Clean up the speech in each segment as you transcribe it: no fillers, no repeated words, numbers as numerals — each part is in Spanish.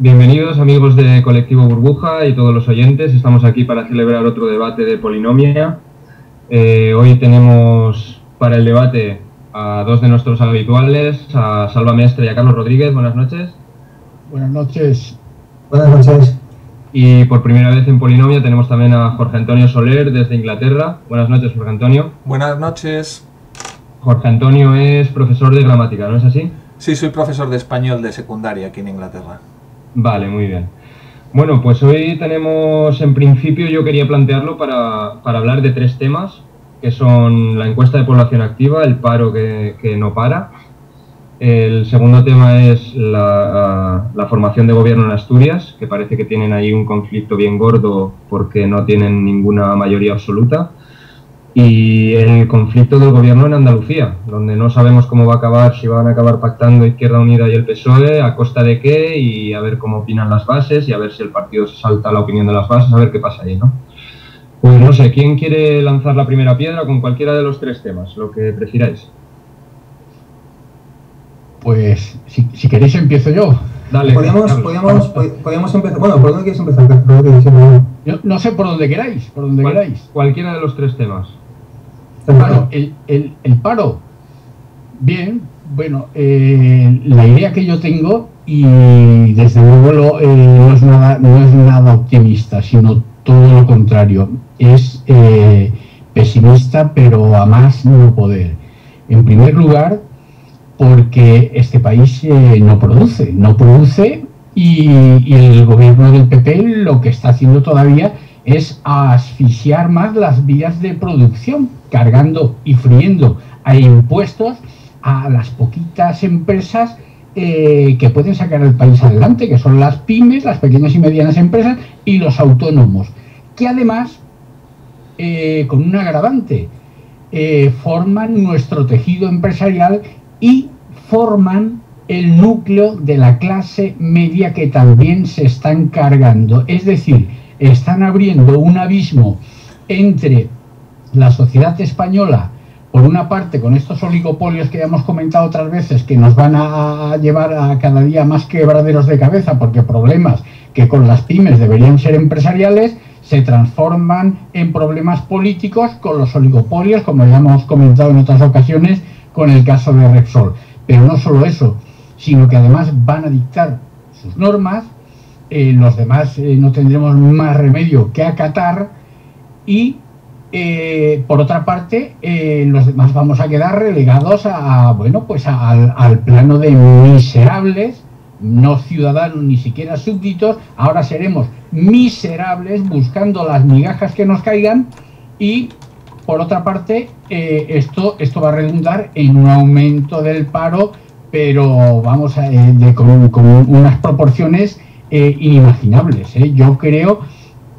Bienvenidos amigos de Colectivo Burbuja y todos los oyentes. Estamos aquí para celebrar otro debate de polinomia. Hoy tenemos para el debate a dos de nuestros habituales, a Salva Mestre y a Carlos Rodríguez. Buenas noches. Buenas noches. Buenas noches. Y por primera vez en polinomia tenemos también a Jorge Antonio Soler desde Inglaterra. Buenas noches, Jorge Antonio. Buenas noches. Jorge Antonio es profesor de gramática, ¿no es así? Sí, soy profesor de español de secundaria aquí en Inglaterra. Vale, muy bien. Bueno, pues hoy tenemos, en principio, yo quería plantearlo para hablar de tres temas, que son la encuesta de población activa, el paro que no para. El segundo tema es la formación de gobierno en Asturias, que parece que tienen ahí un conflicto bien gordo porque no tienen ninguna mayoría absoluta. Y el conflicto del gobierno en Andalucía, donde no sabemos cómo va a acabar, si van a acabar pactando Izquierda Unida y el PSOE, a costa de qué, y a ver cómo opinan las bases, y a ver si el partido se salta la opinión de las bases, a ver qué pasa ahí, ¿no? Pues no sé, ¿quién quiere lanzar la primera piedra con cualquiera de los tres temas? Lo que prefiráis. Pues, si queréis empiezo yo. Dale. Podríamos empezar. Bueno, ¿por dónde quieres empezar? Yo no sé por dónde queráis, Cualquiera de los tres temas. Bueno, el paro, bien, bueno, la idea que yo tengo, y desde luego no es nada optimista, sino todo lo contrario, es pesimista, pero a más no poder. En primer lugar, porque este país no produce y el gobierno del PP lo que está haciendo todavía es asfixiar más las vías de producción, cargando y friendo a impuestos a las poquitas empresas que pueden sacar el país adelante, que son las pymes, las pequeñas y medianas empresas y los autónomos, que además, con un agravante, forman nuestro tejido empresarial y forman el núcleo de la clase media que también se están cargando. Es decir, están abriendo un abismo entre la sociedad española, por una parte, con estos oligopolios que ya hemos comentado otras veces, que nos van a llevar a cada día más quebraderos de cabeza, porque problemas que con las pymes deberían ser empresariales, se transforman en problemas políticos con los oligopolios, como ya hemos comentado en otras ocasiones, con el caso de Repsol. Pero no solo eso, sino que además van a dictar sus normas, los demás no tendremos más remedio que acatar y por otra parte los demás vamos a quedar relegados al plano de miserables, no ciudadanos ni siquiera súbditos. Ahora seremos miserables buscando las migajas que nos caigan y por otra parte esto va a redundar en un aumento del paro, pero vamos con unas proporciones inimaginables. Yo creo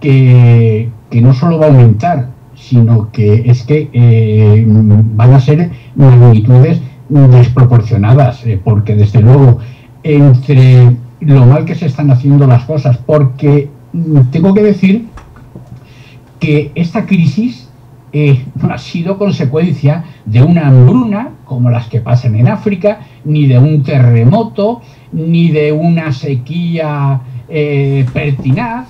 que no solo va a aumentar, sino que es que van a ser magnitudes desproporcionadas, porque desde luego entre lo mal que se están haciendo las cosas, porque tengo que decir que esta crisis no ha sido consecuencia de una hambruna como las que pasan en África, ni de un terremoto, ni de una sequía pertinaz.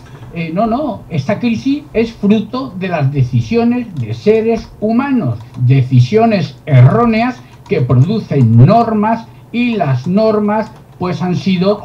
No, esta crisis es fruto de las decisiones de seres humanos, decisiones erróneas que producen normas y las normas pues han sido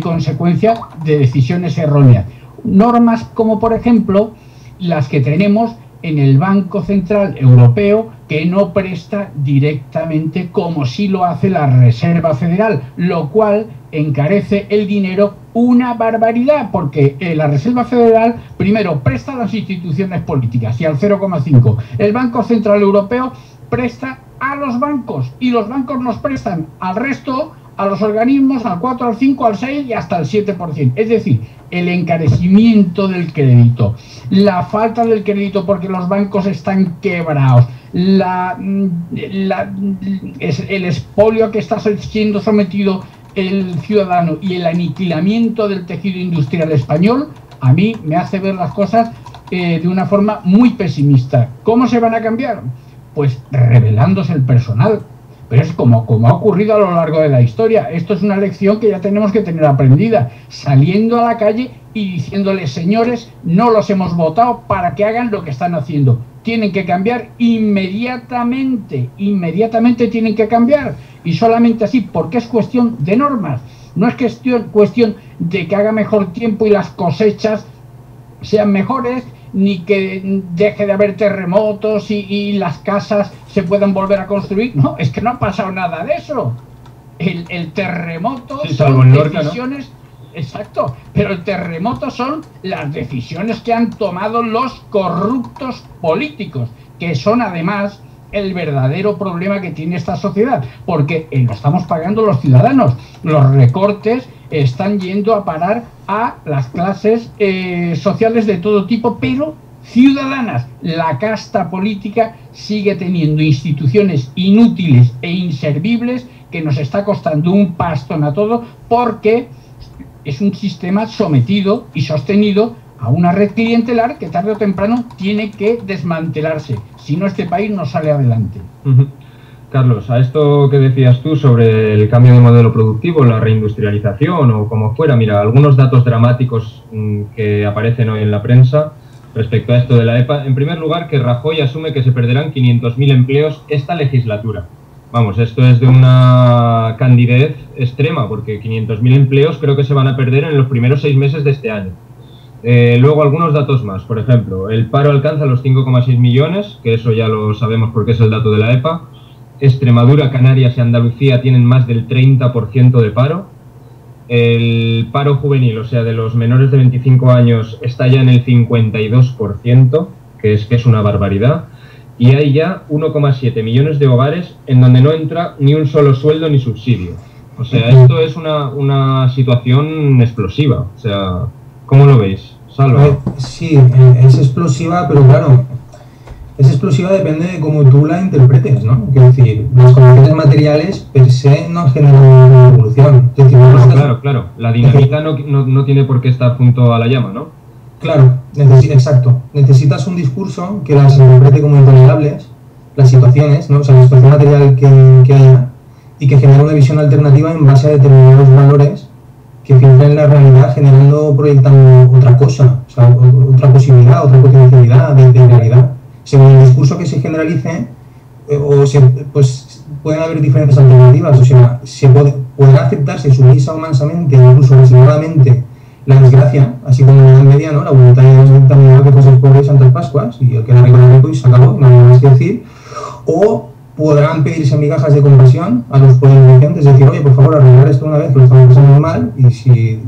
consecuencia de decisiones erróneas. Normas como por ejemplo las que tenemos en el Banco Central Europeo, que no presta directamente como sí lo hace la Reserva Federal, lo cual encarece el dinero una barbaridad, porque la Reserva Federal primero presta a las instituciones políticas y al 0,5. El Banco Central Europeo presta a los bancos y los bancos nos prestan al resto, a los organismos, al 4, al 5, al 6 y hasta el 7%. Es decir, el encarecimiento del crédito, la falta del crédito porque los bancos están quebrados, el expolio a que está siendo sometido el ciudadano y el aniquilamiento del tejido industrial español, a mí me hace ver las cosas de una forma muy pesimista. ¿Cómo se van a cambiar? Pues revelándose el personal, Pero es como ha ocurrido a lo largo de la historia. Esto es una lección que ya tenemos que tener aprendida, saliendo a la calle y diciéndoles, señores, no los hemos votado para que hagan lo que están haciendo. Tienen que cambiar inmediatamente tienen que cambiar. Y solamente así, porque es cuestión de normas. No es cuestión de que haga mejor tiempo y las cosechas sean mejores, ni que deje de haber terremotos y las casas se puedan volver a construir. No, es que no ha pasado nada de eso. El terremoto son decisiones, ¿no? Exacto, pero el terremoto son las decisiones que han tomado los corruptos políticos, que son además el verdadero problema que tiene esta sociedad, porque lo estamos pagando los ciudadanos. Los recortes están yendo a parar a las clases sociales de todo tipo, pero ciudadanas. La casta política sigue teniendo instituciones inútiles e inservibles que nos está costando un pastón a todo, porque es un sistema sometido y sostenido a una red clientelar que tarde o temprano tiene que desmantelarse. Si no, este país no sale adelante. Carlos, a esto que decías tú sobre el cambio de modelo productivo, la reindustrialización o como fuera, mira, algunos datos dramáticos que aparecen hoy en la prensa respecto a esto de la EPA. En primer lugar, que Rajoy asume que se perderán 500.000 empleos esta legislatura. Vamos, esto es de una candidez extrema, porque 500.000 empleos creo que se van a perder en los primeros 6 meses de este año. Luego algunos datos más. Por ejemplo, el paro alcanza los 5,6 millones, que eso ya lo sabemos porque es el dato de la EPA. Extremadura, Canarias y Andalucía tienen más del 30% de paro. El paro juvenil, o sea, de los menores de 25 años, está ya en el 52%, que es una barbaridad. Y hay ya 1,7 millones de hogares en donde no entra ni un solo sueldo ni subsidio. O sea, esto es una situación explosiva. O sea, ¿cómo lo veis? Salva. Sí, es explosiva, pero claro, es explosiva depende de cómo tú la interpretes, ¿no? Quiero decir, las condiciones materiales per se no generan una revolución. Es decir, claro. La dinamita no tiene por qué estar junto a la llama, ¿no? Claro, exacto. Necesitas un discurso que las interprete como intolerables, las situaciones, ¿no? O sea, la situación material que haya, y que genere una visión alternativa en base a determinados valores que filtren la realidad, proyectando otra cosa, o sea, otra posibilidad, otra potencialidad de realidad. Según el discurso que se generalice, pues pueden haber diferentes alternativas. O sea, podrá aceptarse sumisa o mansamente, incluso resignadamente, la desgracia, así como en la Edad Media, ¿no? La voluntad de Dios dictaminaba que fuese pobre y santas Pascuas, y el que era rico era rico y se acabó, no hay nada más que decir. O podrán pedirse migajas de compasión a los poderes vigentes, decir, oye, por favor, arreglar esto una vez, que lo estamos pasando muy mal, y si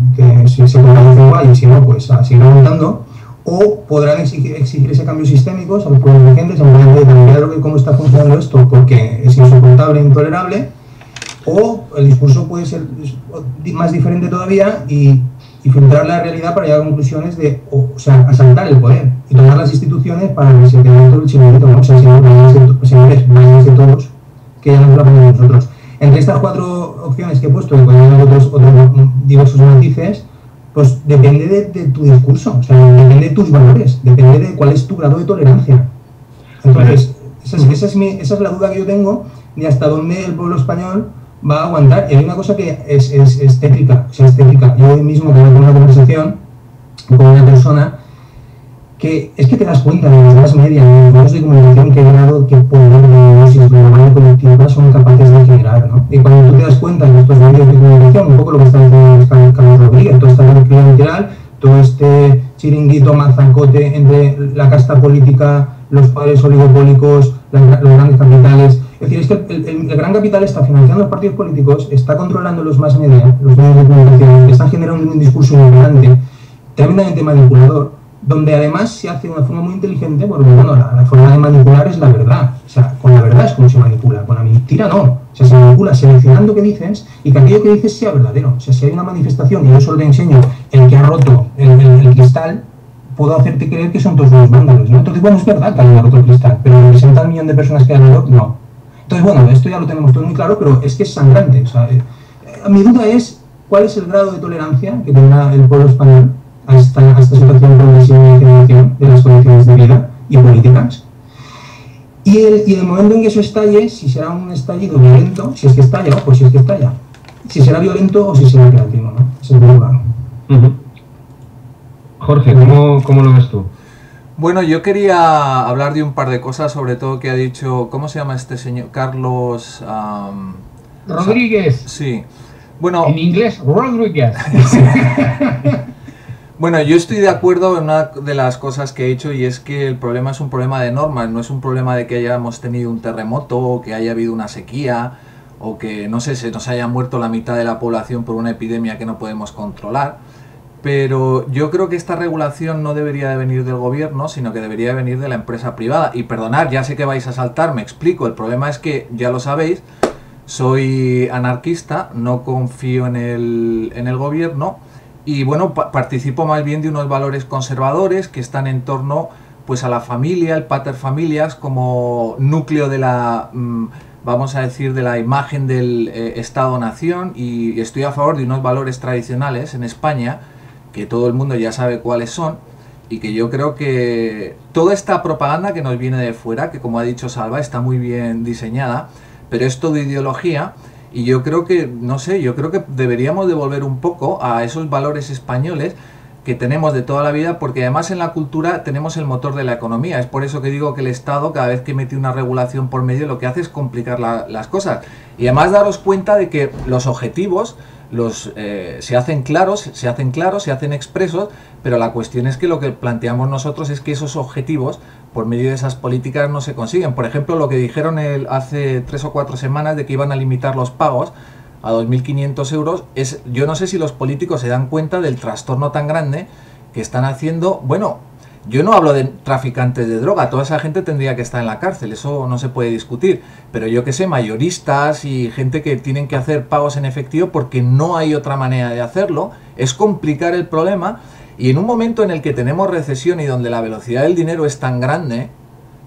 se conviene igual, y si no, pues a seguir aguantando. O podrán exigir ese cambio sistémico a los poderes vigentes, en vez de cambiar cómo está funcionando esto, porque es insoportable e intolerable. O el discurso puede ser más diferente todavía y filtrar la realidad para llegar a conclusiones de, o sea, asaltar el poder y tomar las instituciones para que se quede todo el chiringuito, ¿no? O sea, señores, váyanse todos, que ya nos lo aprendemos nosotros. Entre estas 4 opciones que he puesto, y pueden haber otros diversos matices, pues depende de tu discurso, o sea, depende de tus valores, depende de cuál es tu grado de tolerancia. Entonces, esa es la duda que yo tengo de hasta dónde el pueblo español va a aguantar. Y hay una cosa que es tétrica, o sea, es tétrica. Yo hoy mismo tuve una conversación con una persona que es que te das cuenta de las más medias, de los medios de comunicación, que grado, que poder de dosis global y colectiva son capaces de generar, ¿no? Y cuando tú te das cuenta de estos medios de comunicación, un poco lo que está diciendo Carlos Rodríguez, todo este red clientelar, todo este chiringuito mazancote entre la casta política, los poderes oligopólicos, los grandes capitales. Es decir, es que el gran capital está financiando los partidos políticos, está controlando los más media, los medios de comunicación, están generando un discurso ignorante, tremendamente manipulador, donde además se hace de una forma muy inteligente, porque bueno, la forma de manipular es la verdad. O sea, con la verdad es como se manipula, con la mentira no. O sea, se manipula seleccionando qué dices y que aquello que dices sea verdadero. O sea, si hay una manifestación y yo solo te enseño el que ha roto el cristal, puedo hacerte creer que son todos unos vándalos, ¿no? Entonces, bueno, es verdad que alguien ha roto el cristal, pero representa al millón de personas que han roto, no. Entonces, bueno, esto ya lo tenemos todo muy claro, pero es que es sangrante. O sea, mi duda es cuál es el grado de tolerancia que tendrá el pueblo español a esta situación progresiva de generación de las condiciones de vida y políticas. Y el momento en que eso estalle, si será un estallido violento, si es que estalla, ojo, si es que estalla, si será violento o si será creativo, ¿no? Ese es el lugar. Jorge, ¿cómo lo ves tú? Bueno, yo quería hablar de un par de cosas, sobre todo que ha dicho, ¿cómo se llama este señor? Carlos... Rodríguez. Sí. Bueno, en inglés, Rodríguez. Bueno, yo estoy de acuerdo en una de las cosas que he hecho, y es que el problema es un problema de normas, no es un problema de que hayamos tenido un terremoto o que haya habido una sequía o que, no sé, se nos haya muerto la mitad de la población por una epidemia que no podemos controlar. Pero yo creo que esta regulación no debería de venir del gobierno, sino que debería de venir de la empresa privada. Y perdonad, ya sé que vais a saltar, me explico. El problema es que, ya lo sabéis, soy anarquista, no confío en el gobierno y, bueno, participo más bien de unos valores conservadores que están en torno, pues, a la familia, el pater familias, como núcleo de la... vamos a decir, de la imagen del Estado-Nación, y estoy a favor de unos valores tradicionales en España, que todo el mundo ya sabe cuáles son, y que yo creo que toda esta propaganda que nos viene de fuera, que como ha dicho Salva, está muy bien diseñada, pero es todo ideología, y yo creo que, no sé, yo creo que deberíamos devolver un poco a esos valores españoles que tenemos de toda la vida, porque además en la cultura tenemos el motor de la economía. Es por eso que digo que el Estado, cada vez que mete una regulación por medio, lo que hace es complicar las cosas. Y además daros cuenta de que los objetivos se hacen claros, se hacen expresos, pero la cuestión es que lo que planteamos nosotros es que esos objetivos, por medio de esas políticas, no se consiguen. Por ejemplo, lo que dijeron hace 3 o 4 semanas de que iban a limitar los pagos a 2.500 euros, yo no sé si los políticos se dan cuenta del trastorno tan grande que están haciendo. Bueno, yo no hablo de traficantes de droga, toda esa gente tendría que estar en la cárcel, eso no se puede discutir, pero yo que sé, mayoristas y gente que tienen que hacer pagos en efectivo porque no hay otra manera de hacerlo, es complicar el problema. Y en un momento en el que tenemos recesión y donde la velocidad del dinero es tan grande,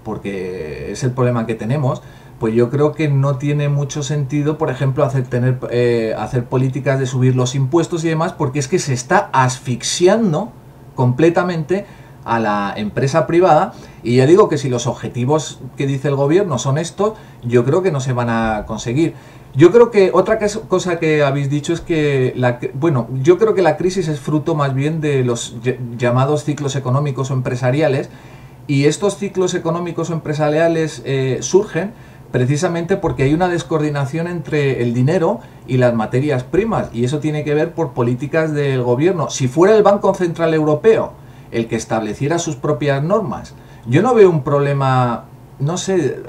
porque es el problema que tenemos, pues yo creo que no tiene mucho sentido, por ejemplo, hacer políticas de subir los impuestos y demás, porque es que se está asfixiando completamente a la empresa privada. Y ya digo que si los objetivos que dice el gobierno son estos, yo creo que no se van a conseguir. Yo creo que otra cosa que habéis dicho es que, yo creo que la crisis es fruto más bien de los llamados ciclos económicos o empresariales, y estos ciclos económicos o empresariales surgen precisamente porque hay una descoordinación entre el dinero y las materias primas, y eso tiene que ver por políticas del gobierno. Si fuera el Banco Central Europeo el que estableciera sus propias normas, yo no veo un problema. No sé,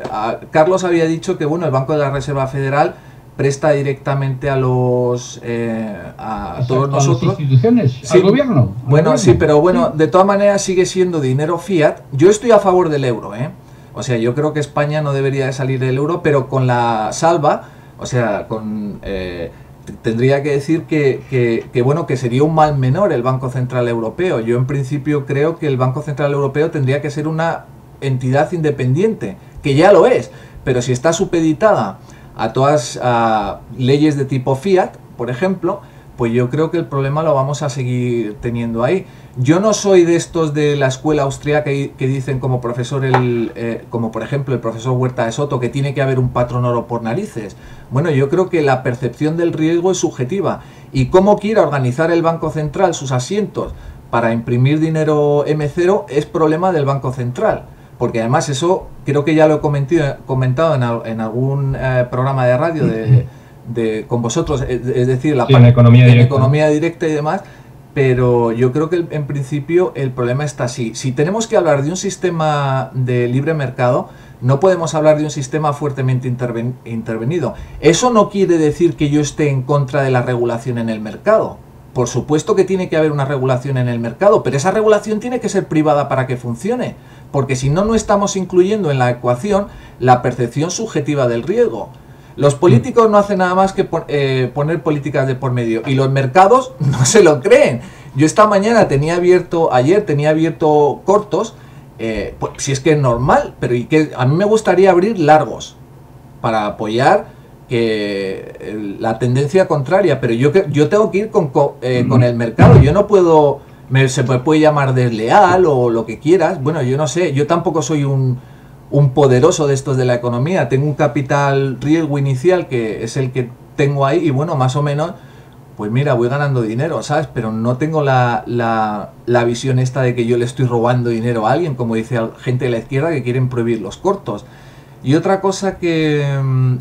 Carlos había dicho que, bueno, el Banco de la Reserva Federal presta directamente a todos nosotros, a las instituciones, sí, al gobierno. Bueno, sí, pero bueno, de todas maneras sigue siendo dinero fiat. Yo estoy a favor del euro, o sea, yo creo que España no debería de salir del euro, pero con la salva, o sea, tendría que decir que sería un mal menor el Banco Central Europeo. Yo en principio creo que el Banco Central Europeo tendría que ser una entidad independiente, que ya lo es, pero si está supeditada a todas leyes de tipo fiat, por ejemplo, pues yo creo que el problema lo vamos a seguir teniendo ahí. Yo no soy de estos de la escuela austríaca que dicen, como por ejemplo el profesor Huerta de Soto, que tiene que haber un patrón oro por narices. Bueno, yo creo que la percepción del riesgo es subjetiva, y cómo quiera organizar el Banco Central sus asientos para imprimir dinero M0 es problema del Banco Central. Porque además eso creo que ya lo he comentado en algún programa de radio con vosotros, es decir, en economía directa y demás, pero yo creo que en principio el problema está así. Si tenemos que hablar de un sistema de libre mercado, no podemos hablar de un sistema fuertemente intervenido. Eso no quiere decir que yo esté en contra de la regulación en el mercado. Por supuesto que tiene que haber una regulación en el mercado, pero esa regulación tiene que ser privada para que funcione, porque si no, no estamos incluyendo en la ecuación la percepción subjetiva del riesgo. Los políticos no hacen nada más que poner políticas de por medio, y los mercados no se lo creen. Yo ayer tenía abierto cortos, pues, si es que es normal, pero a mí me gustaría abrir largos para apoyar la tendencia contraria, pero yo tengo que ir con el mercado. Yo no puedo, se me puede llamar desleal o lo que quieras. Bueno, yo no sé, yo tampoco soy un un poderoso de estos de la economía, tengo un capital riesgo inicial que es el que tengo ahí y bueno, más o menos, pues mira, voy ganando dinero, ¿sabes? Pero no tengo la visión esta de que yo le estoy robando dinero a alguien, como dice gente de la izquierda que quieren prohibir los cortos. Y otra cosa que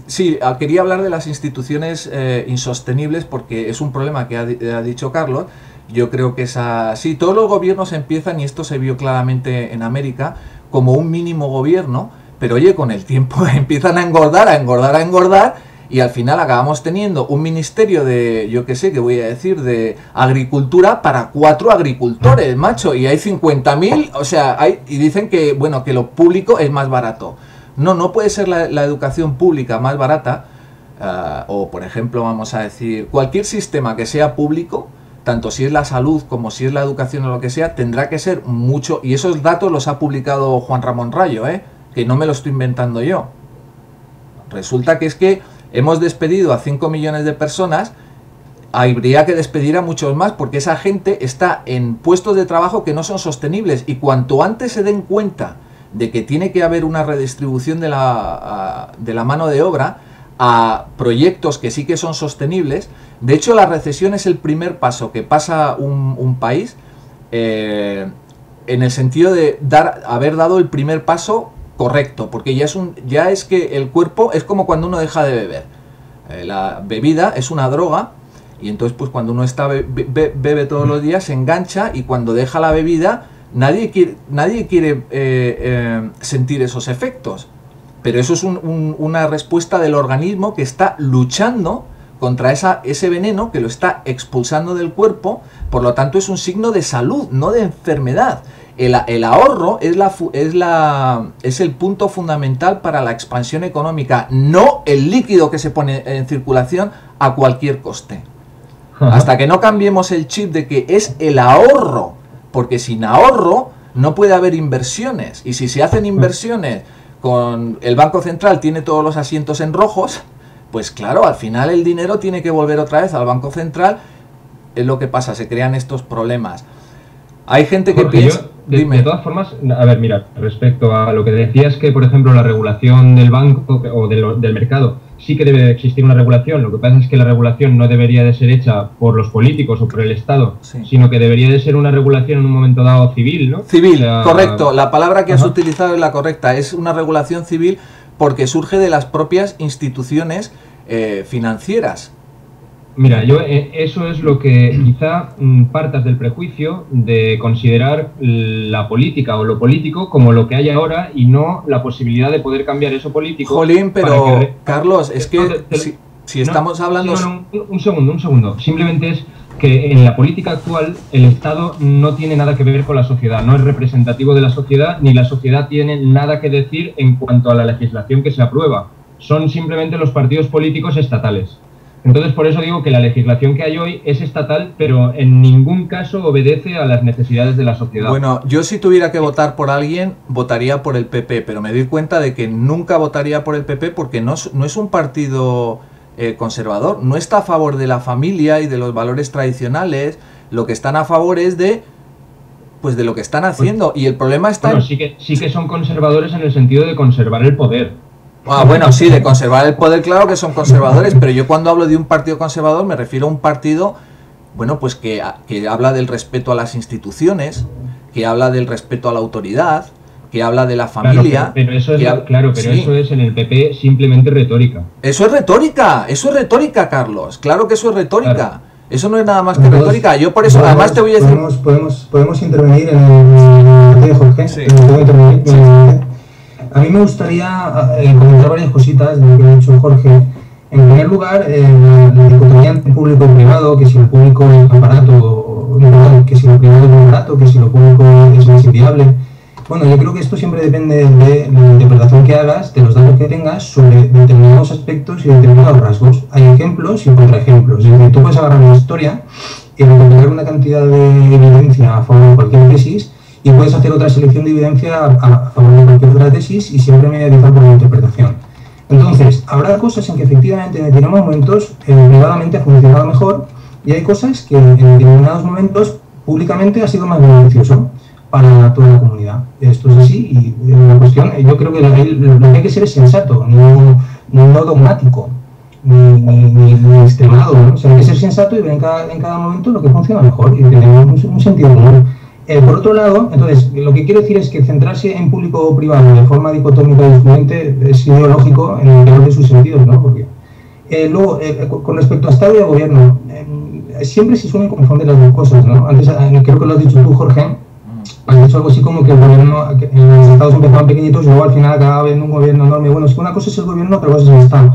sí, quería hablar de las instituciones insostenibles porque es un problema que ha dicho Carlos. Yo creo que es así. Todos los gobiernos empiezan, y esto se vio claramente en América, como un mínimo gobierno, pero oye, con el tiempo empiezan a engordar, y al final acabamos teniendo un ministerio de, yo qué sé, qué voy a decir, de agricultura para 4 agricultores, macho, y hay 50.000, o sea, y dicen que, bueno, que lo público es más barato. No puede ser la educación pública más barata, o por ejemplo, vamos a decir, cualquier sistema que sea público, tanto si es la salud como si es la educación o lo que sea, tendrá que ser mucho, y esos datos los ha publicado Juan Ramón Rayo, que no me lo estoy inventando yo. Resulta que es que hemos despedido a 5 millones de personas, habría que despedir a muchos más, porque esa gente está en puestos de trabajo que no son sostenibles, y cuanto antes se den cuenta de que tiene que haber una redistribución de la mano de obra a proyectos que sí que son sostenibles. De hecho, la recesión es el primer paso que pasa un país, en el sentido de haber dado el primer paso correcto, porque ya es que el cuerpo es como cuando uno deja de beber. La bebida es una droga, y entonces pues cuando uno bebe todos los días se engancha, y cuando deja la bebida nadie quiere sentir esos efectos. Pero eso es una respuesta del organismo que está luchando contra ese veneno, que lo está expulsando del cuerpo. Por lo tanto es un signo de salud, no de enfermedad. El ahorro es el punto fundamental para la expansión económica, no el líquido que se pone en circulación a cualquier coste. Hasta que no cambiemos el chip de que es el ahorro, porque sin ahorro no puede haber inversiones, y si se hacen inversiones con el Banco Central tiene todos los asientos en rojos, pues claro, al final el dinero tiene que volver otra vez al Banco Central. Es lo que pasa, se crean estos problemas. Hay gente que piensa... De todas formas, a ver, mira, respecto a lo que decías, que por ejemplo la regulación del banco o del mercado, sí que debe existir una regulación. Lo que pasa es que la regulación no debería de ser hecha por los políticos o por el Estado, sí, sino que debería de ser una regulación en un momento dado civil, ¿no? Civil, o sea, correcto. La palabra que has utilizado es la correcta. Es una regulación civil porque surge de las propias instituciones financieras. Mira, eso es lo que quizá partas del prejuicio de considerar la política o lo político como lo que hay ahora y no la posibilidad de poder cambiar eso político. Jolín, pero Carlos, es que si estamos hablando... Un segundo. Simplemente es que en la política actual el Estado no tiene nada que ver con la sociedad, no es representativo de la sociedad, ni la sociedad tiene nada que decir en cuanto a la legislación que se aprueba. Son simplemente los partidos políticos estatales. Entonces, por eso digo que la legislación que hay hoy es estatal, pero en ningún caso obedece a las necesidades de la sociedad. Bueno, yo si tuviera que votar por alguien, votaría por el PP, pero me doy cuenta de que nunca votaría por el PP porque no es un partido conservador, no está a favor de la familia y de los valores tradicionales. Lo que están a favor es de lo que están haciendo, y el problema está sí que son conservadores en el sentido de conservar el poder. Bueno, sí, de conservar el poder, claro que son conservadores, pero yo cuando hablo de un partido conservador me refiero a un partido, bueno, pues que habla del respeto a las instituciones, que habla del respeto a la autoridad, que habla de la familia. Pero eso es en el PP simplemente retórica. Eso es retórica, Carlos. Claro que eso es retórica. Claro. Eso no es nada más que retórica. Yo por eso, además te voy a decir... Podemos intervenir en el de Jorge. Sí. A mí me gustaría comentar varias cositas de lo que ha dicho Jorge. En primer lugar, la dicotomía entre público y privado, que si lo público es más barato, que si lo privado es más barato, que si lo público es más inviable. Bueno, yo creo que esto siempre depende de la interpretación que hagas, de los datos que tengas sobre determinados aspectos y determinados rasgos. Hay ejemplos y contraejemplos. Es decir, tú puedes agarrar una historia y recopilar una cantidad de evidencia a favor de cualquier tesis, y puedes hacer otra selección de evidencia a favor de cualquier otra tesis y siempre mediatizar por la interpretación. Entonces, habrá cosas en que efectivamente en determinados momentos privadamente ha funcionado mejor, y hay cosas que en determinados momentos públicamente ha sido más beneficioso. para toda la comunidad. Esto es así y la cuestión, yo creo que lo que hay que ser es sensato, no dogmático, ni extremado, ¿no? O sea, hay que ser sensato y ver en cada momento lo que funciona mejor y tener un sentido común. Por otro lado, entonces, lo que quiero decir es que centrarse en público o privado de forma dicotómica y excluyente es ideológico en el peor de sus sentidos, ¿no? Porque luego, con respecto a Estado y a Gobierno, siempre se suelen confundir las dos cosas, ¿no? Antes, creo que lo has dicho tú, Jorge, has dicho algo así como que el gobierno, que los estados empezaban pequeñitos y luego al final acaba habiendo un gobierno enorme. Bueno, es que una cosa es el gobierno, otra cosa es el Estado.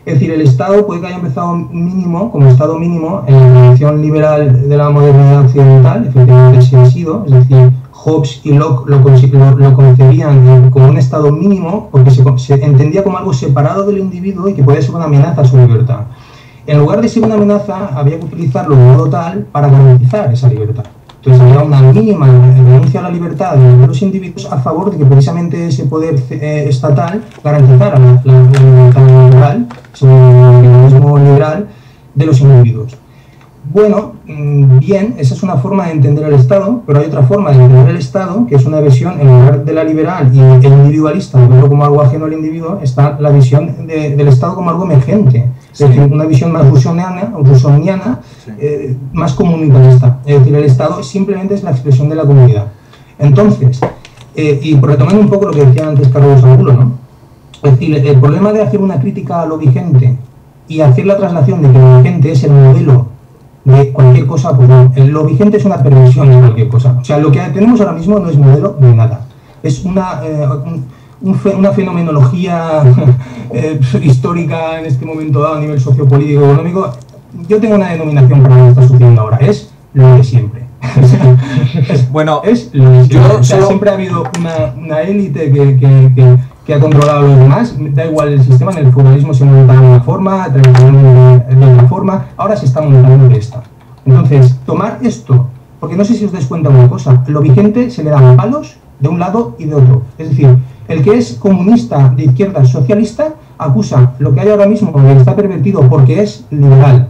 Es decir, el Estado puede que haya empezado mínimo, como Estado mínimo, en la tradición liberal de la modernidad occidental, efectivamente sí ha sido, es decir, Hobbes y Locke lo concebían como un Estado mínimo porque se entendía como algo separado del individuo y que podía ser una amenaza a su libertad. En lugar de ser una amenaza, había que utilizarlo de modo tal para garantizar esa libertad. Entonces había una mínima renuncia a la libertad de los individuos a favor de que precisamente ese poder estatal garantizara la libertad natural, el mismo liberal de los individuos. Bueno, bien, esa es una forma de entender el Estado, pero hay otra forma de entender el Estado, que es una visión, en lugar de la liberal y el individualista, verlo como algo ajeno al individuo, está la visión del Estado como algo emergente. Sí. Es decir, una visión más rusoniana, sí. Más comunitarista. Es decir, el Estado simplemente es la expresión de la comunidad. Entonces, y retomando un poco lo que decía antes Carlos Angulo, ¿no? Es decir, el problema de hacer una crítica a lo vigente y hacer la traslación de que lo vigente es el modelo de cualquier cosa, pues no, lo vigente es una perversión de cualquier cosa. O sea, lo que tenemos ahora mismo no es modelo de nada. Es una fenomenología histórica en este momento dado a nivel sociopolítico económico. Yo tengo una denominación para lo que está sucediendo ahora, es lo de siempre. Bueno, es lo de siempre. O sea, siempre ha habido una élite que ha controlado a los demás, da igual el sistema, en el feudalismo se montaba de una forma, tradicionalmente de otra forma, ahora se está montando de esta. Entonces, tomar esto, porque no sé si os dais cuenta de una cosa, lo vigente se le dan palos de un lado y de otro. Es decir, el que es comunista de izquierda socialista acusa lo que hay ahora mismo que está pervertido porque es liberal,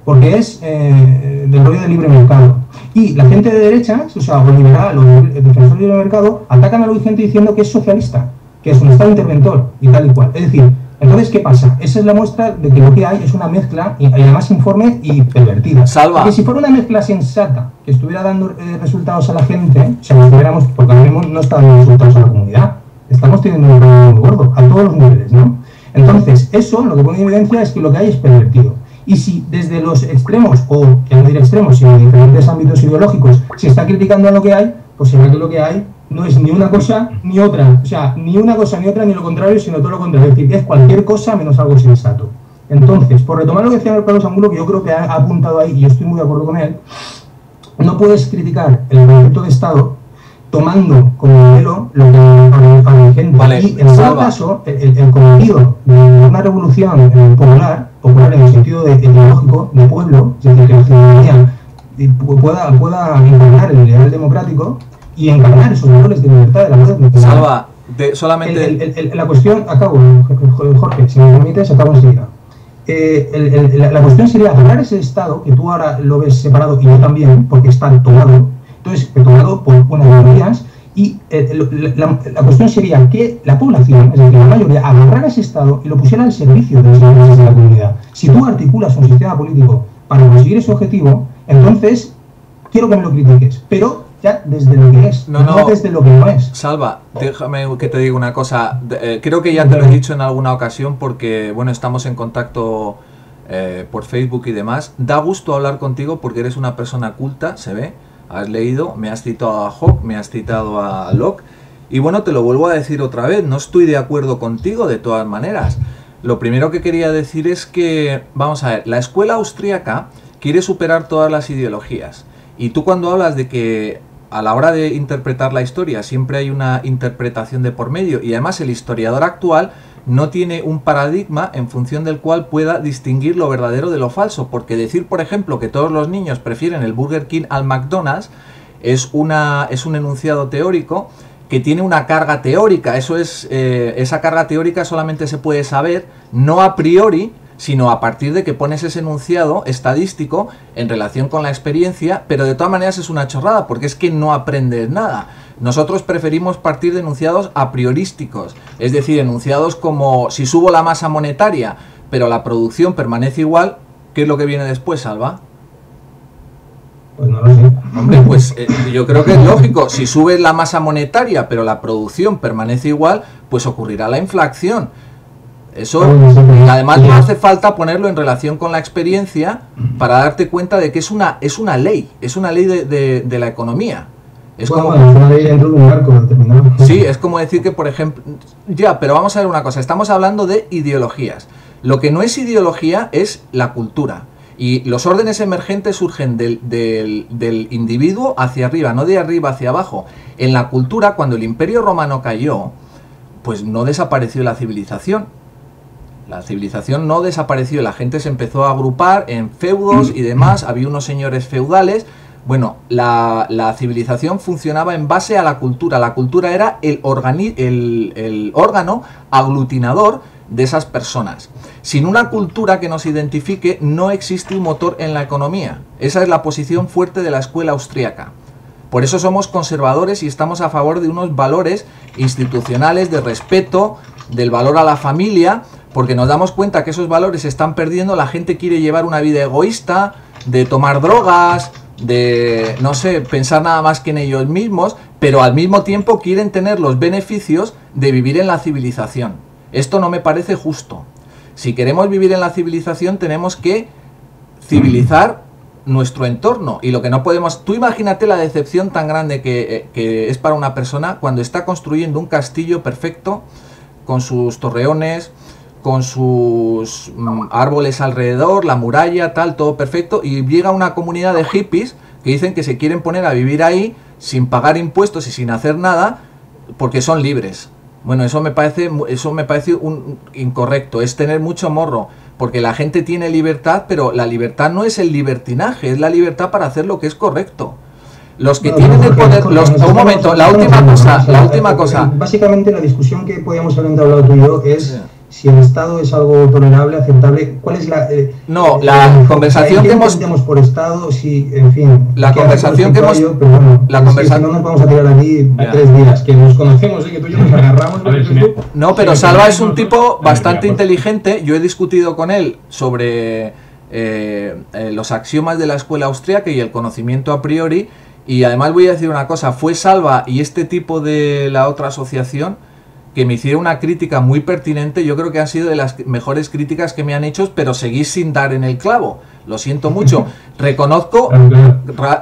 porque es del rollo del libre mercado. Y la gente de derechas, o sea, o liberal o defensor del libre mercado, atacan a lo vigente diciendo que es socialista, que es un Estado interventor y tal y cual. Es decir, entonces, ¿qué pasa? Esa es la muestra de que lo que hay es una mezcla, y además informe y pervertida. Salva. Porque si fuera una mezcla sensata, que estuviera dando resultados a la gente, o sea, nos tuviéramos, porque ahora mismo no está dando resultados a la comunidad, estamos teniendo un problema muy gordo, a todos los niveles, ¿no? Entonces, eso lo que pone en evidencia es que lo que hay es pervertido. Y si desde los extremos, o ya no diré extremos, sino en diferentes ámbitos ideológicos, se está criticando a lo que hay, pues será que lo que hay no es ni una cosa ni otra, o sea, ni una cosa ni otra ni lo contrario, sino todo lo contrario, es decir, que es cualquier cosa menos algo sensato. Entonces, por retomar lo que decía Carlos Angulo, que yo creo que ha apuntado ahí, y yo estoy muy de acuerdo con él, no puedes criticar el concepto de Estado tomando como modelo lo que a vigente. Vale, y en todo caso, el cometido de una revolución popular en el sentido ideológico, de pueblo, es decir, que la ciudadanía pueda encarnar el ideal democrático y encarnar esos valores de libertad de la moderna. Salva, solamente... la cuestión, acabo, Jorge, si me permites, acabo enseguida. La cuestión sería agarrar ese Estado, que tú ahora lo ves separado y yo también, porque está tomado, entonces tomado por unas mayorías, y la cuestión sería que la población, es decir, la mayoría, agarrara ese Estado y lo pusiera al servicio de los intereses de la comunidad. Si tú articulas un sistema político para conseguir ese objetivo, entonces quiero que me lo critiques, pero ya desde lo que es, no desde lo que no es. Salva, déjame que te diga una cosa. Creo que ya te lo he dicho en alguna ocasión porque, bueno, estamos en contacto por Facebook y demás. Da gusto hablar contigo porque eres una persona culta, se ve. Has leído, me has citado a Hobbes, me has citado a Locke. Y bueno, te lo vuelvo a decir otra vez, no estoy de acuerdo contigo de todas maneras. Lo primero que quería decir es que, vamos a ver, la escuela austríaca quiere superar todas las ideologías. Y tú cuando hablas de que a la hora de interpretar la historia siempre hay una interpretación de por medio y además el historiador actual no tiene un paradigma en función del cual pueda distinguir lo verdadero de lo falso, porque decir, por ejemplo, que todos los niños prefieren el Burger King al McDonald's es un enunciado teórico que tiene una carga teórica. Eso es, esa carga teórica solamente se puede saber no a priori, sino a partir de que pones ese enunciado estadístico en relación con la experiencia, pero de todas maneras es una chorrada, porque es que no aprendes nada. Nosotros preferimos partir de enunciados a priorísticos, es decir, enunciados como si subo la masa monetaria, pero la producción permanece igual, ¿qué es lo que viene después, Alba? Pues no lo sé. Hombre, pues yo creo que es lógico, si subes la masa monetaria, pero la producción permanece igual, pues ocurrirá la inflación. Eso, además no hace falta ponerlo en relación con la experiencia para darte cuenta de que es una ley de la economía. Es Bueno, como... es una ley dentro de un marco determinado. Sí, es como decir que, por ejemplo... Ya, pero vamos a ver una cosa, estamos hablando de ideologías. Lo que no es ideología es la cultura. Y los órdenes emergentes surgen del individuo hacia arriba, no de arriba hacia abajo. En la cultura, cuando el Imperio Romano cayó, pues no desapareció la civilización. La civilización no desapareció, la gente se empezó a agrupar en feudos y demás, había unos señores feudales. Bueno, la civilización funcionaba en base a la cultura. La cultura era el órgano aglutinador de esas personas. Sin una cultura que nos identifique, no existe un motor en la economía. Esa es la posición fuerte de la escuela austríaca. Por eso somos conservadores y estamos a favor de unos valores institucionales de respeto, del valor a la familia, porque nos damos cuenta que esos valores se están perdiendo. La gente quiere llevar una vida egoísta, de tomar drogas, de, no sé, pensar nada más que en ellos mismos, pero al mismo tiempo quieren tener los beneficios de vivir en la civilización. Esto no me parece justo. Si queremos vivir en la civilización, tenemos que civilizar nuestro entorno. Y lo que no podemos... Tú imagínate la decepción tan grande que es para una persona cuando está construyendo un castillo perfecto, con sus torreones, con sus árboles alrededor, la muralla, tal, todo perfecto, y llega una comunidad de hippies que dicen que se quieren poner a vivir ahí sin pagar impuestos y sin hacer nada porque son libres. Bueno, eso me parece incorrecto, es tener mucho morro, porque la gente tiene libertad, pero la libertad no es el libertinaje, es la libertad para hacer lo que es correcto. Los que tienen el poder... Un momento, la última cosa... Básicamente la discusión que podíamos haber entablado tú y yo es... Si el Estado es algo tolerable, aceptable, ¿cuál es la... no, la conversación que hemos... por Estado, sí, en fin... La conversación que hemos... Pero bueno, la conversación... Si no nos vamos a tirar aquí 3 días, que nos conocemos, que tú y yo nos agarramos... A ver, si me... No, pero Salva es un tipo bastante inteligente. Yo he discutido con él sobre los axiomas de la escuela austríaca y el conocimiento a priori, y además voy a decir una cosa, fue Salva y este tipo de la otra asociación que me hicieron una crítica muy pertinente. Yo creo que han sido de las mejores críticas que me han hecho, pero seguís sin dar en el clavo. Lo siento mucho. Reconozco...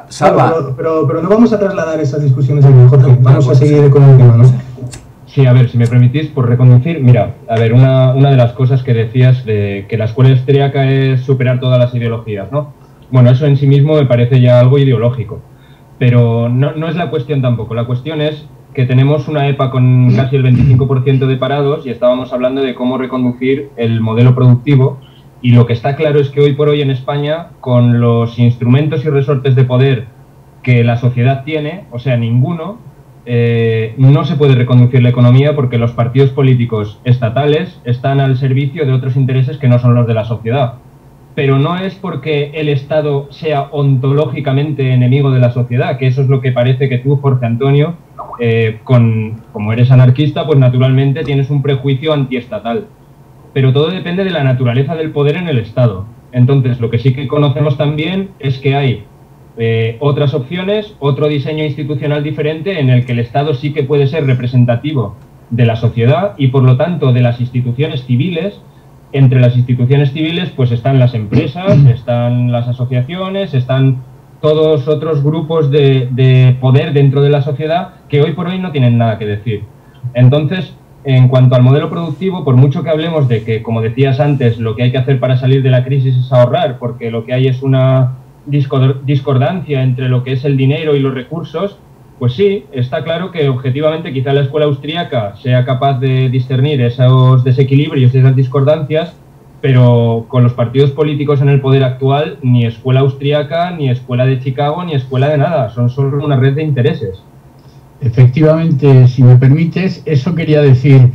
Salva. Pero no vamos a trasladar esas discusiones aquí, Jorge. Vamos a seguir con el tema, ¿no? Sí, a ver, si me permitís, por reconducir, mira, a ver, una de las cosas que decías de que la escuela austríaca es superar todas las ideologías, ¿no? Bueno, eso en sí mismo me parece ya algo ideológico, pero no es la cuestión tampoco. La cuestión es que tenemos una EPA con casi el 25% de parados y estábamos hablando de cómo reconducir el modelo productivo, y lo que está claro es que hoy por hoy en España, con los instrumentos y resortes de poder que la sociedad tiene, o sea, ninguno, no se puede reconducir la economía porque los partidos políticos estatales están al servicio de otros intereses que no son los de la sociedad. Pero no es porque el Estado sea ontológicamente enemigo de la sociedad, que eso es lo que parece que tú, Jorge Antonio, como eres anarquista, pues naturalmente tienes un prejuicio antiestatal. Pero todo depende de la naturaleza del poder en el Estado. Entonces, lo que sí que conocemos también es que hay otras opciones, otro diseño institucional diferente en el que el Estado sí que puede ser representativo de la sociedad y, por lo tanto, de las instituciones civiles. Entre las instituciones civiles pues están las empresas, están las asociaciones, están todos otros grupos de poder dentro de la sociedad que hoy por hoy no tienen nada que decir. Entonces, en cuanto al modelo productivo, por mucho que hablemos de que, como decías antes, lo que hay que hacer para salir de la crisis es ahorrar, porque lo que hay es una discordancia entre lo que es el dinero y los recursos, pues sí, está claro que objetivamente quizá la escuela austríaca sea capaz de discernir esos desequilibrios y esas discordancias, pero con los partidos políticos en el poder actual, ni escuela austríaca, ni escuela de Chicago, ni escuela de nada, son solo una red de intereses. Efectivamente, si me permites, eso quería decir.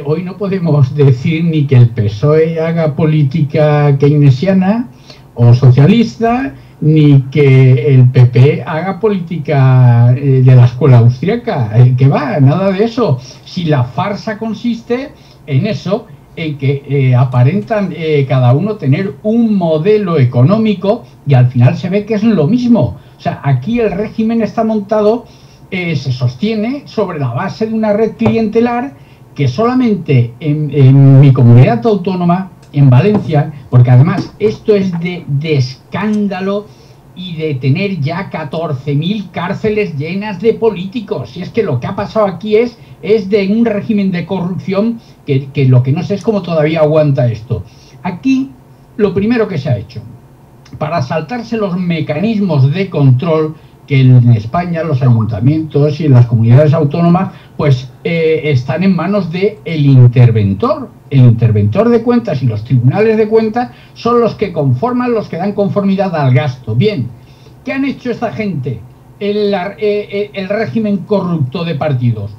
hoy no podemos decir ni que el PSOE haga política keynesiana o socialista, ni que el PP haga política de la escuela austríaca. Que va, nada de eso. Si la farsa consiste en eso, en que aparentan cada uno tener un modelo económico y al final se ve que es lo mismo. O sea, aquí el régimen está montado, se sostiene sobre la base de una red clientelar que solamente en mi comunidad autónoma, en Valencia, porque además esto es de escándalo y de tener ya 14.000 cárceles llenas de políticos. Y es que lo que ha pasado aquí es de un régimen de corrupción que lo que no sé es cómo todavía aguanta esto. Aquí lo primero que se ha hecho, para saltarse los mecanismos de control que en España los ayuntamientos y en las comunidades autónomas pues están en manos del interventor. El interventor de cuentas y los tribunales de cuentas son los que conforman, los que dan conformidad al gasto. Bien, ¿qué han hecho esta gente? El régimen corrupto de partidos.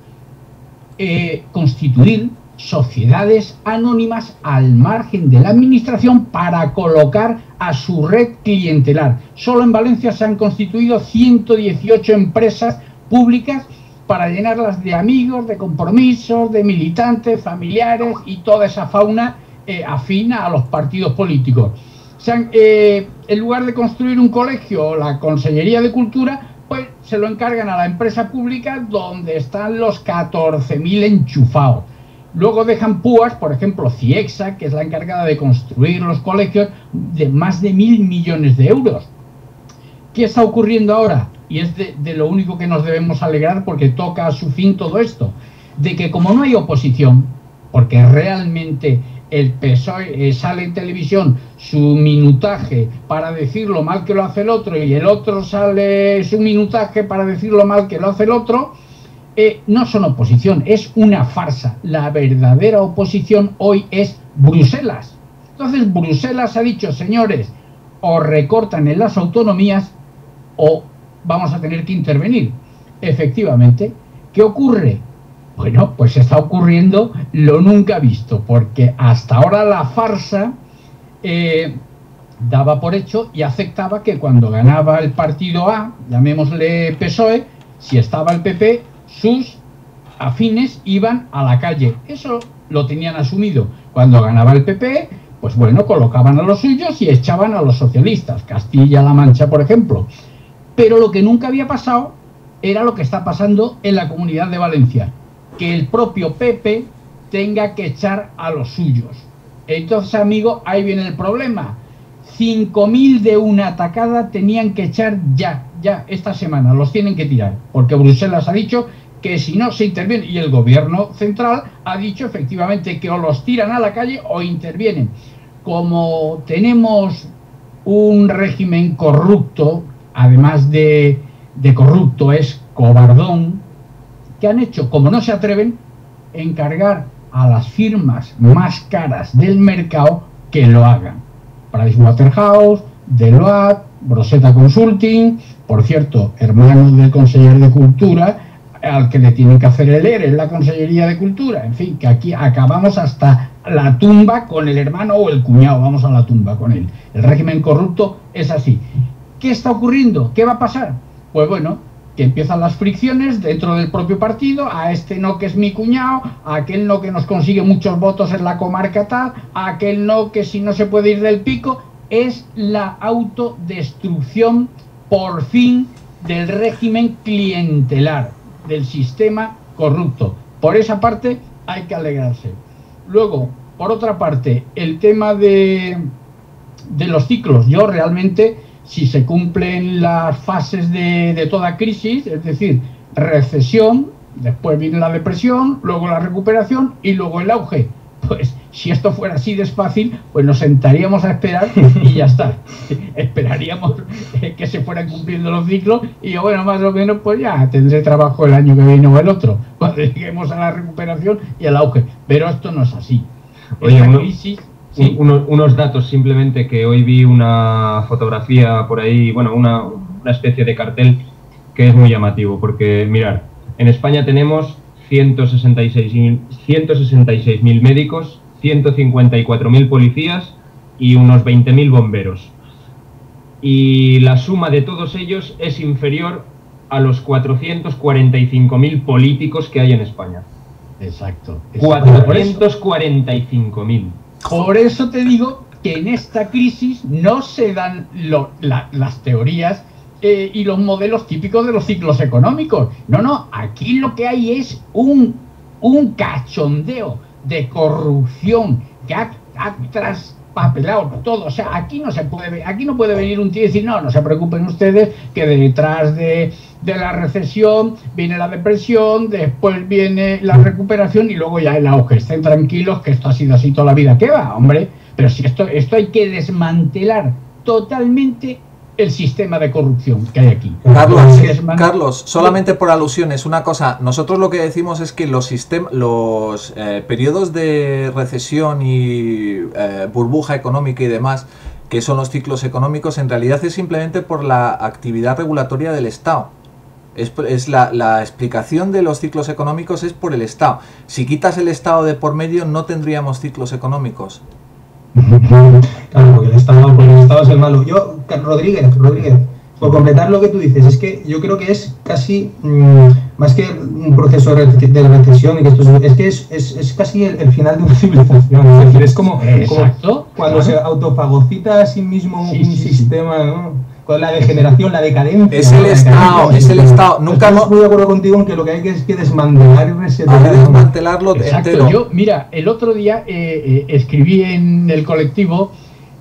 Constituir sociedades anónimas al margen de la administración para colocar a su red clientelar. Solo en Valencia se han constituido 118 empresas públicas para llenarlas de amigos, de compromisos, de militantes, familiares y toda esa fauna afina a los partidos políticos. En lugar de construir un colegio o la Consellería de Cultura, pues se lo encargan a la empresa pública donde están los 14.000 enchufados. Luego dejan púas, por ejemplo, Ciegsa, que es la encargada de construir los colegios, de más de 1.000 millones de euros. ¿Qué está ocurriendo ahora? Y es de lo único que nos debemos alegrar porque toca a su fin todo esto. De que como no hay oposición, porque realmente el PSOE sale en televisión su minutaje para decir lo mal que lo hace el otro y el otro sale su minutaje para decir lo mal que lo hace el otro, no son oposición, es una farsa. La verdadera oposición hoy es Bruselas. Entonces Bruselas ha dicho, señores, o recortan en las autonomías o vamos a tener que intervenir. Efectivamente, ¿qué ocurre? Bueno, pues está ocurriendo lo nunca visto, porque hasta ahora la farsa daba por hecho y aceptaba que cuando ganaba el partido A, llamémosle PSOE, si estaba el PP, sus afines iban a la calle. Eso lo tenían asumido. Cuando ganaba el PP, pues bueno, colocaban a los suyos y echaban a los socialistas, Castilla-La Mancha, por ejemplo. Pero lo que nunca había pasado era lo que está pasando en la Comunidad de Valencia, que el propio PP tenga que echar a los suyos. Entonces, amigo, ahí viene el problema. 5.000 de una atacada tenían que echar ya, esta semana, los tienen que tirar, porque Bruselas ha dicho que si no se interviene, y el gobierno central ha dicho efectivamente que o los tiran a la calle o intervienen. Como tenemos un régimen corrupto, además de corrupto es cobardón, ¿qué han hecho? Como no se atreven, encargar a las firmas más caras del mercado que lo hagan. Pricewaterhouse, Deloitte, Broseta Consulting, por cierto, hermano del conseller de Cultura, al que le tienen que hacer el ERE en la Consellería de Cultura. En fin, que aquí acabamos hasta la tumba con el hermano o el cuñado, vamos a la tumba con él. El régimen corrupto es así. ¿Qué está ocurriendo? ¿Qué va a pasar? Pues bueno, que empiezan las fricciones dentro del propio partido, a este no que es mi cuñado, a aquel no que nos consigue muchos votos en la comarca tal, a aquel no que si no se puede ir del pico. Es la autodestrucción por fin del régimen clientelar, del sistema corrupto. Por esa parte hay que alegrarse. Luego, por otra parte, el tema de los ciclos. Yo realmente, si se cumplen las fases de toda crisis, es decir, recesión, después viene la depresión, luego la recuperación y luego el auge. Pues si esto fuera así de fácil, pues nos sentaríamos a esperar y ya está. Esperaríamos que se fueran cumpliendo los ciclos y yo, bueno, más o menos, pues ya tendré trabajo el año que viene o el otro, cuando lleguemos a la recuperación y al auge. Pero esto no es así. Oye, crisis... ¿Sí? unos datos simplemente, que hoy vi una fotografía por ahí, bueno, una especie de cartel que es muy llamativo, porque mirad, en España tenemos 166.000 médicos, 154.000 policías y unos 20.000 bomberos. Y la suma de todos ellos es inferior a los 445.000 políticos que hay en España. Exacto. 445.000. Por eso te digo que en esta crisis no se dan las teorías y los modelos típicos de los ciclos económicos. No, aquí lo que hay es un cachondeo de corrupción que ha traspapelado todo. O sea, aquí no puede venir un tío y decir, no se preocupen ustedes, que detrás de la recesión viene la depresión, después viene la recuperación y luego ya el auge. Estén tranquilos que esto ha sido así toda la vida. ¿Qué va, hombre? Pero si esto hay que desmantelar totalmente el sistema de corrupción que hay aquí. Carlos, solamente por alusiones, una cosa, nosotros lo que decimos es que los periodos de recesión y burbuja económica y demás, que son los ciclos económicos, en realidad es simplemente por la actividad regulatoria del Estado. La explicación de los ciclos económicos es por el Estado. Si quitas el Estado de por medio, no tendríamos ciclos económicos. Claro, porque el Estado es el malo. Rodríguez, por completar lo que tú dices, es que yo creo que es casi más que un proceso de recesión, y que es casi el final de una civilización. Es decir, es como cuando se autofagocita a sí mismo un sistema, ¿no? Con la degeneración, la decadencia. Es el Estado. Nunca estoy muy de acuerdo contigo en que lo que hay que es que desmantelar y resetear. Hay que desmantelarlo entero. Yo, mira, el otro día escribí en el colectivo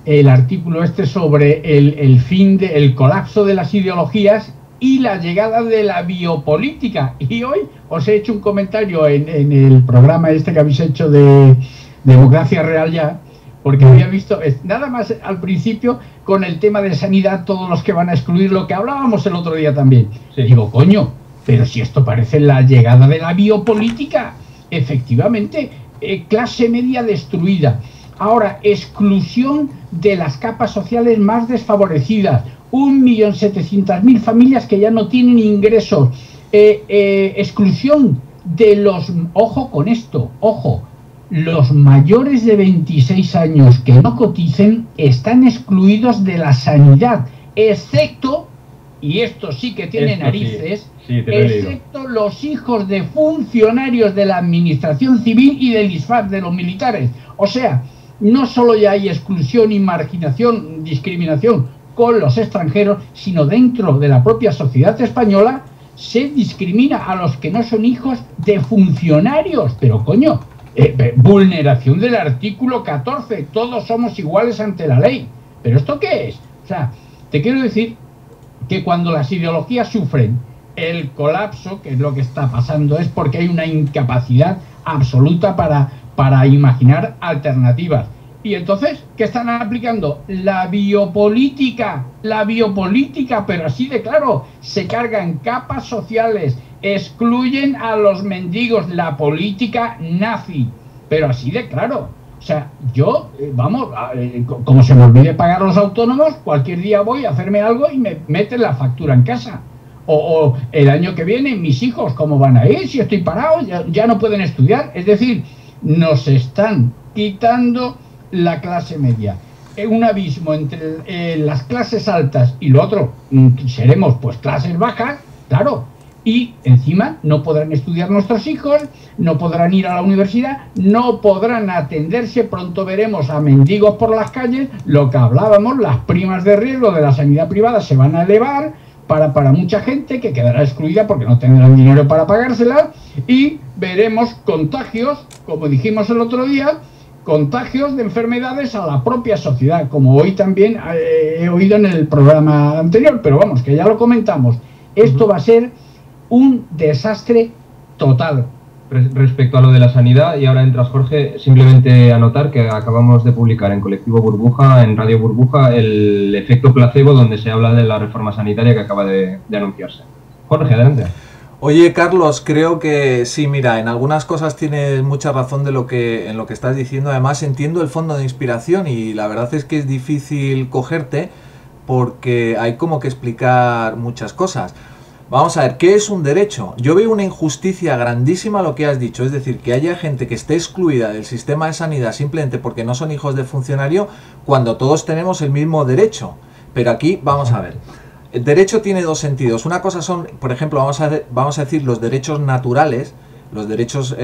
el artículo sobre el fin del colapso de las ideologías y la llegada de la biopolítica. Y hoy os he hecho un comentario en el programa que habéis hecho de Democracia Real Ya, porque había visto, nada más al principio, con el tema de sanidad, todos los que van a excluir, lo que hablábamos el otro día también. Sí. Digo, coño, pero si esto parece la llegada de la biopolítica. Efectivamente, clase media destruida. Ahora, exclusión de las capas sociales más desfavorecidas. 1.700.000 familias que ya no tienen ingresos. Exclusión de los... Ojo con esto, ojo. Los mayores de 26 años que no coticen están excluidos de la sanidad, excepto, y esto sí que tiene narices, excepto los hijos de funcionarios de la Administración Civil y del ISFAP, de los militares. O sea, no solo ya hay exclusión y marginación, discriminación con los extranjeros, sino dentro de la propia sociedad española se discrimina a los que no son hijos de funcionarios. Pero coño, vulneración del artículo 14, todos somos iguales ante la ley. ¿Pero esto qué es? O sea, te quiero decir que cuando las ideologías sufren el colapso, que es lo que está pasando, es porque hay una incapacidad absoluta para imaginar alternativas. Y entonces, ¿qué están aplicando? La biopolítica, pero así de claro, se cargan capas sociales, excluyen a los mendigos, la política nazi, pero así de claro. O sea, yo, como se me olvide pagar los autónomos, cualquier día voy a hacerme algo y me meten la factura en casa. O el año que viene, mis hijos, ¿cómo van a ir? Si estoy parado, ya no pueden estudiar. Es decir, nos están quitando la clase media. Un abismo entre las clases altas y lo otro, seremos pues clases bajas, claro. Y encima no podrán estudiar nuestros hijos, no podrán ir a la universidad, no podrán atenderse. Pronto veremos a mendigos por las calles. Lo que hablábamos, las primas de riesgo de la sanidad privada se van a elevar para mucha gente que quedará excluida porque no tendrán dinero para pagársela. Y veremos contagios, como dijimos el otro día, contagios de enfermedades a la propia sociedad, como hoy también he oído en el programa anterior, pero vamos, que ya lo comentamos. Esto va a ser un desastre total. Respecto a lo de la sanidad, y ahora entras, Jorge, simplemente anotar que acabamos de publicar en Colectivo Burbuja, en Radio Burbuja, el efecto placebo, donde se habla de la reforma sanitaria que acaba de anunciarse. Jorge, adelante. Oye, Carlos, creo que sí, mira, en algunas cosas tienes mucha razón en lo que estás diciendo. Además, entiendo el fondo de inspiración y la verdad es que es difícil cogerte porque hay como que explicar muchas cosas. Vamos a ver, ¿qué es un derecho? Yo veo una injusticia grandísima lo que has dicho, es decir, que haya gente que esté excluida del sistema de sanidad simplemente porque no son hijos de funcionario, cuando todos tenemos el mismo derecho. Pero aquí, vamos a ver, el derecho tiene dos sentidos. Una cosa son, por ejemplo, vamos a decir los derechos naturales, los derechos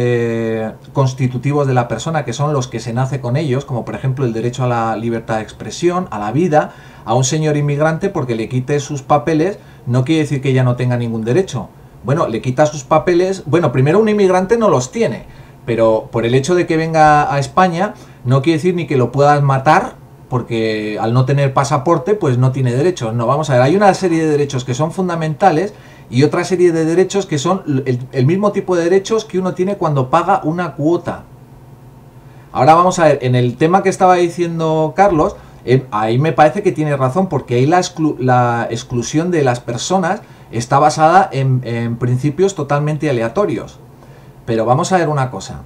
constitutivos de la persona, que son los que se nace con ellos, como por ejemplo el derecho a la libertad de expresión, a la vida. A un señor inmigrante, porque le quite sus papeles, no quiere decir que ya no tenga ningún derecho. Bueno, le quita sus papeles. Bueno, primero un inmigrante no los tiene, pero por el hecho de que venga a España, no quiere decir ni que lo puedas matar, porque al no tener pasaporte, pues no tiene derechos. No, vamos a ver, hay una serie de derechos que son fundamentales y otra serie de derechos que son el mismo tipo de derechos que uno tiene cuando paga una cuota. Ahora vamos a ver, en el tema que estaba diciendo Carlos, ahí me parece que tiene razón, porque ahí la exclusión de las personas está basada en principios totalmente aleatorios. Pero vamos a ver una cosa,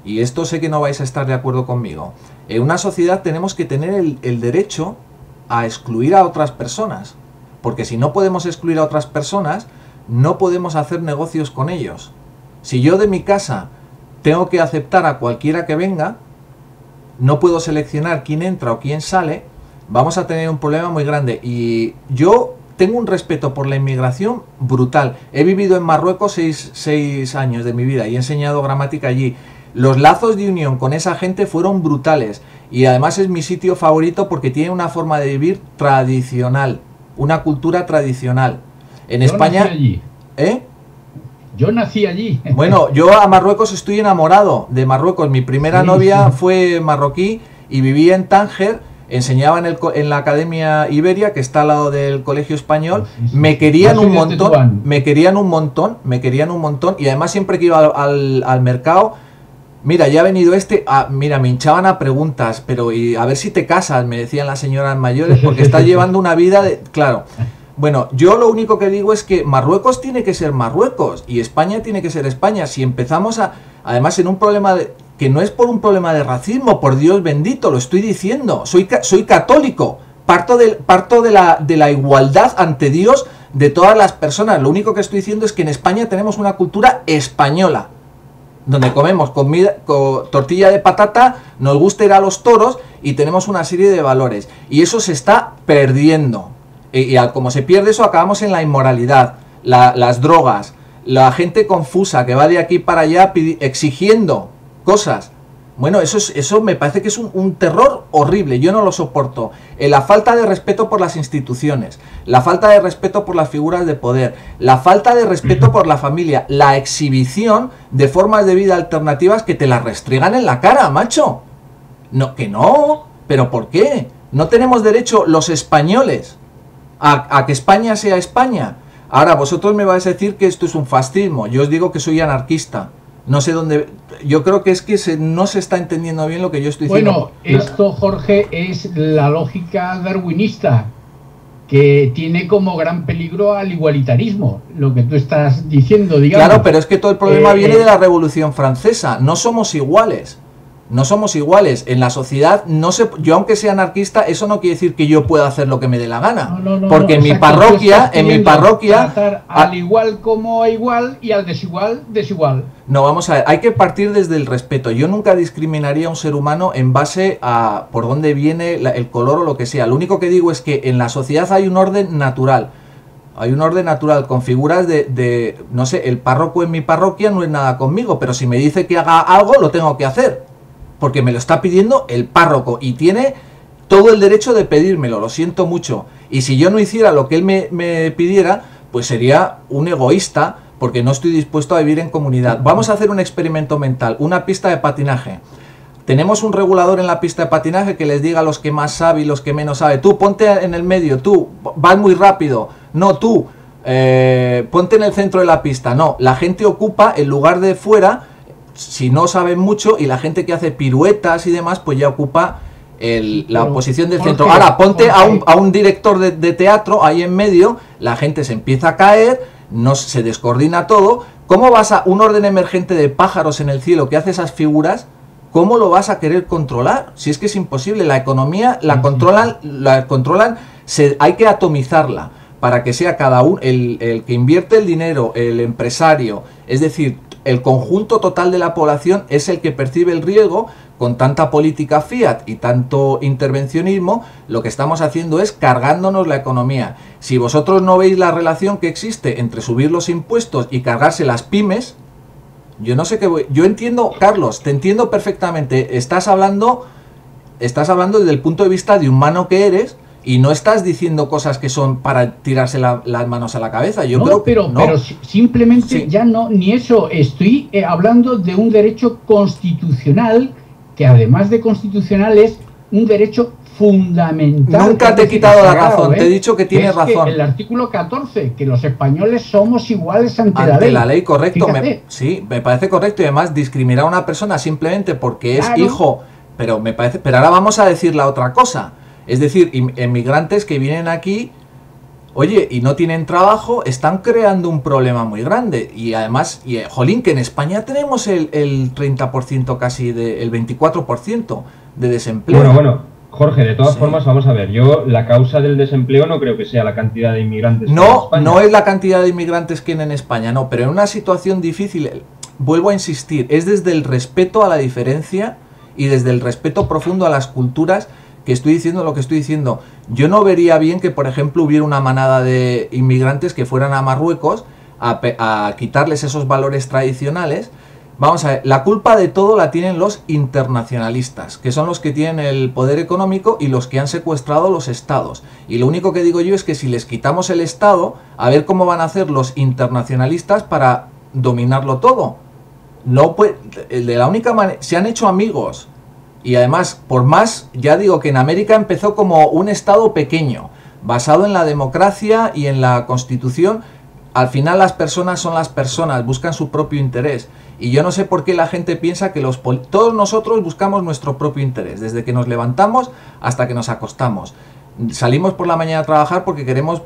y esto sé que no vais a estar de acuerdo conmigo. En una sociedad tenemos que tener el derecho a excluir a otras personas, porque si no podemos excluir a otras personas, no podemos hacer negocios con ellos. Si yo de mi casa tengo que aceptar a cualquiera que venga, no puedo seleccionar quién entra o quién sale, vamos a tener un problema muy grande. Y yo tengo un respeto por la inmigración brutal. He vivido en Marruecos 6 años de mi vida y he enseñado gramática allí. Los lazos de unión con esa gente fueron brutales. Y además es mi sitio favorito porque tiene una forma de vivir tradicional, una cultura tradicional. En España... Nací allí. Yo nací allí. Bueno, yo a Marruecos estoy enamorado de Marruecos. Mi primera novia fue marroquí y vivía en Tánger, enseñaba en la Academia Iberia, que está al lado del Colegio Español. Me querían un montón, me querían un montón, y además siempre que iba al mercado, mira, ya ha venido mira, me hinchaban a preguntas, pero y a ver si te casas, me decían las señoras mayores, porque estás llevando una vida de... Claro. Bueno, yo lo único que digo es que Marruecos tiene que ser Marruecos y España tiene que ser España. Si empezamos además en un problema que no es por un problema de racismo, por Dios bendito, lo estoy diciendo, soy católico, parto de la igualdad ante Dios de todas las personas. Lo único que estoy diciendo es que en España tenemos una cultura española, donde comemos comida, tortilla de patata, nos gusta ir a los toros y tenemos una serie de valores, y eso se está perdiendo. Y como se pierde eso, acabamos en la inmoralidad, las drogas, la gente confusa que va de aquí para allá exigiendo cosas. Bueno, eso me parece que es un terror horrible, yo no lo soporto. La falta de respeto por las instituciones, la falta de respeto por las figuras de poder, la falta de respeto por la familia, la exhibición de formas de vida alternativas que te las restregan en la cara, macho. No, que no, pero ¿por qué? No tenemos derecho los españoles a que España sea España. Ahora vosotros me vais a decir que esto es un fascismo. Yo os digo que soy anarquista. No sé dónde... Yo creo que es que no se está entendiendo bien lo que yo estoy diciendo. Bueno, esto, Jorge, es la lógica darwinista, que tiene como gran peligro al igualitarismo, lo que tú estás diciendo, digamos. Claro, pero es que todo el problema viene de la Revolución Francesa. No somos iguales. No somos iguales. En la sociedad, yo aunque sea anarquista, eso no quiere decir que yo pueda hacer lo que me dé la gana. Porque en mi parroquia... tratar al igual como a igual y al desigual, desigual. No, vamos a ver, hay que partir desde el respeto. Yo nunca discriminaría a un ser humano en base a por dónde viene el color o lo que sea. Lo único que digo es que en la sociedad hay un orden natural. Hay un orden natural con figuras no sé, el párroco en mi parroquia no es nada conmigo, pero si me dice que haga algo, lo tengo que hacer. Porque me lo está pidiendo el párroco y tiene todo el derecho de pedírmelo, lo siento mucho. Y si yo no hiciera lo que él me pidiera, pues sería un egoísta, porque no estoy dispuesto a vivir en comunidad. Vamos a hacer un experimento mental, una pista de patinaje. Tenemos un regulador en la pista de patinaje que les diga a los que más sabe y los que menos sabe: tú ponte en el medio, tú vas muy rápido, no tú, ponte en el centro de la pista. No, la gente ocupa el lugar de fuera, si no saben mucho, y la gente que hace piruetas y demás, pues ya ocupa la posición del centro. Ahora ponte a un director de teatro ahí en medio, la gente se empieza a caer, se descoordina todo. ¿Cómo vas a un orden emergente de pájaros en el cielo que hace esas figuras? ¿Cómo lo vas a querer controlar? Si es que es imposible. La economía la controlan, hay que atomizarla. para que sea cada uno, el que invierte el dinero, el empresario, es decir, el conjunto total de la población es el que percibe el riesgo. Con tanta política fiat y tanto intervencionismo, lo que estamos haciendo es cargándonos la economía. Si vosotros no veis la relación que existe entre subir los impuestos y cargarse las pymes, yo no sé qué voy... Yo entiendo, Carlos, te entiendo perfectamente. Estás hablando desde el punto de vista de humano que eres y no estás diciendo cosas que son para tirarse las manos a la cabeza. Yo creo que no. Pero simplemente ya no, ni eso. Estoy hablando de un derecho constitucional que además de constitucional es un derecho fundamental. Nunca te he quitado la razón, te he dicho que tienes razón. El artículo 14, que los españoles somos iguales ante la ley. La ley, correcto. Sí, me parece correcto, y además discriminar a una persona simplemente porque es hijo, pero me parece. Pero ahora vamos a decir la otra cosa. Es decir, inmigrantes que vienen aquí, oye, y no tienen trabajo, están creando un problema muy grande. Y además, jolín, que en España tenemos el 30% casi, el 24% de desempleo. Bueno, Jorge, de todas formas, vamos a ver, yo la causa del desempleo no creo que sea la cantidad de inmigrantes. No es la cantidad de inmigrantes que hay en España, no, pero en una situación difícil, vuelvo a insistir, es desde el respeto a la diferencia y desde el respeto profundo a las culturas que estoy diciendo lo que estoy diciendo. Yo no vería bien que, por ejemplo, hubiera una manada de inmigrantes que fueran a Marruecos a quitarles esos valores tradicionales. Vamos a ver, la culpa de todo la tienen los internacionalistas, que son los que tienen el poder económico y los que han secuestrado los estados. Y lo único que digo yo es que si les quitamos el estado, a ver cómo van a hacer los internacionalistas para dominarlo todo. No, pues, de la única manera, se han hecho amigos. Y además, por más, ya digo que en América empezó como un estado pequeño, basado en la democracia y en la constitución. Al final las personas son las personas, buscan su propio interés. Y yo no sé por qué la gente piensa que todos nosotros buscamos nuestro propio interés, desde que nos levantamos hasta que nos acostamos. Salimos por la mañana a trabajar porque queremos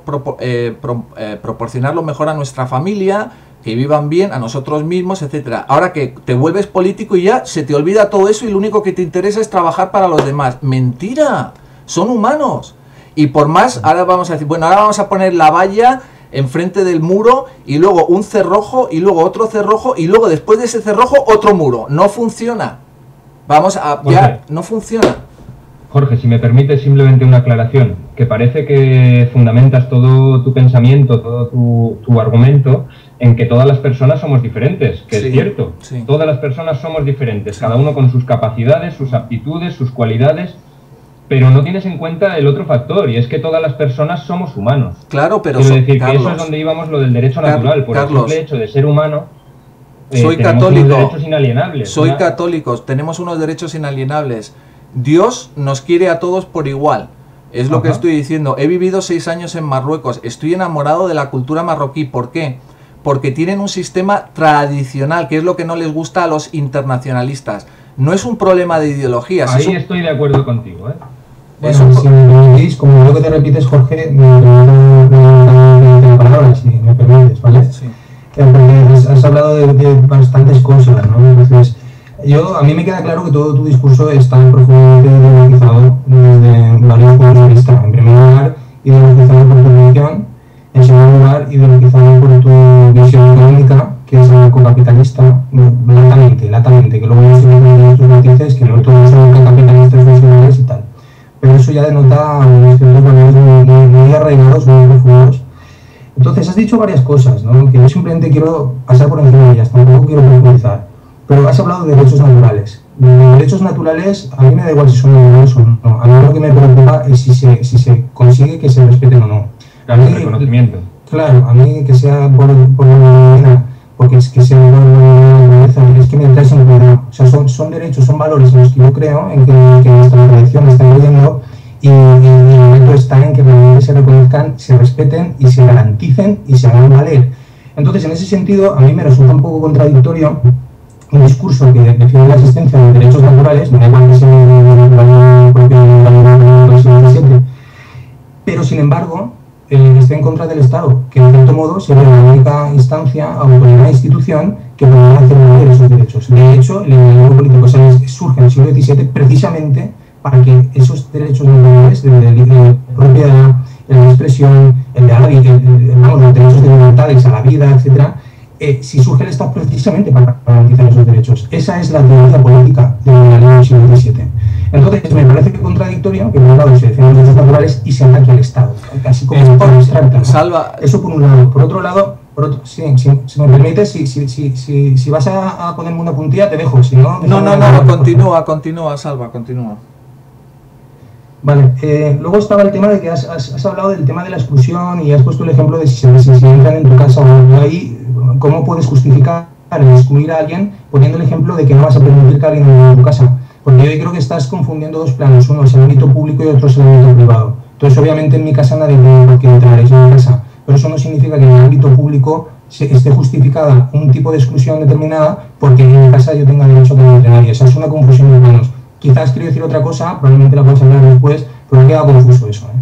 proporcionar lo mejor a nuestra familia, que vivan bien, a nosotros mismos, etcétera. Ahora que te vuelves político y ya se te olvida todo eso y lo único que te interesa es trabajar para los demás. ¡Mentira! Son humanos. Y por más, ahora vamos a decir, bueno, ahora vamos a poner la valla enfrente del muro y luego un cerrojo y luego otro cerrojo y luego después de ese cerrojo otro muro. No funciona. Ya no funciona. Jorge, si me permites simplemente una aclaración, que parece que fundamentas todo tu pensamiento, todo tu argumento en que todas las personas somos diferentes, que es cierto. Sí. Todas las personas somos diferentes, cada uno con sus capacidades, sus aptitudes, sus cualidades, pero no tienes en cuenta el otro factor, y es que todas las personas somos humanos. Claro, pero... Quiero decir que eso es donde íbamos lo del derecho natural, por el simple hecho de ser humano. Soy católico. Unos derechos inalienables. Soy católico, tenemos unos derechos inalienables. Dios nos quiere a todos por igual. Es lo que estoy diciendo. He vivido 6 años en Marruecos. Estoy enamorado de la cultura marroquí. ¿Por qué? Porque tienen un sistema tradicional, que es lo que no les gusta a los internacionalistas. No es un problema de ideologías. Ahí estoy de acuerdo contigo, ¿eh? Bueno, si me permitís, como lo que te repites, Jorge, me palabra, si me permites, ¿vale? Sí. Porque has hablado de bastantes cosas, ¿no? Entonces, a mí me queda claro que todo tu discurso está profundamente ideologizado desde varios puntos de vista. En primer lugar, ideologizado por tu religión. En segundo lugar, ideologizado por tu visión económica, que es anarcocapitalista, latamente, que luego no se ven tus noticias, que no todos son capitalistas funcionales y tal. Pero eso ya denota unos ciertos valores muy arraigados, muy profundos. Entonces, has dicho varias cosas, ¿no? Que yo simplemente quiero pasar por encima de ellas, tampoco quiero profundizar. Pero has hablado de derechos naturales. Los derechos naturales, a mí me da igual si son naturales o no. A mí lo que me preocupa es si se consigue que se respeten o no. Claro, el reconocimiento. Claro, a mí que sea por la porque es que sea por la naturaleza, es que me traes en cuidado. O sea, son derechos, son valores en los que yo creo, en que nuestra tradición está viviendo, y el reto está en que realmente se reconozcan, se respeten y se garanticen y se hagan valer. Entonces, en ese sentido, a mí me resulta un poco contradictorio un discurso que defiende la existencia de derechos naturales, me da igual que sea el propio 1977, pero sin embargo está en contra del Estado, que en cierto modo sería la única instancia, autoridad e institución que podría hacer valer esos derechos. De hecho, el liberalismo político surge en el siglo XVII precisamente para que esos derechos naturales de propiedad el de expresión, el de los derechos fundamentales a la vida, etcétera, si surge el Estado precisamente para garantizar esos derechos. Esa es la teoría política de la ley del siglo XVII. Entonces, me parece contradictorio que por un lado se defiendan los derechos naturales y se ataque al Estado, casi como es por abstracta, ¿no? Salva. Eso por un lado. Por otro lado, si me permite, si vas a ponerme una puntilla, te dejo. Si no, Continúa, Salva, continúa. Vale, luego estaba el tema de que has hablado del tema de la exclusión y has puesto el ejemplo de si entran en tu casa o ahí, ¿cómo puedes justificar el excluir a alguien poniendo el ejemplo de que no vas a permitir que alguien entre en tu casa? Porque yo creo que estás confundiendo dos planos, uno es el ámbito público y otro es el ámbito privado. Entonces, obviamente en mi casa nadie tiene por qué entrar, es mi casa, pero eso no significa que en el ámbito público esté justificada un tipo de exclusión determinada porque en mi casa yo tenga derecho a que no entre nadie. Esa es una confusión de planos. Quizás quiero decir otra cosa, probablemente la puedas hablar después, pero me queda confuso eso, ¿eh?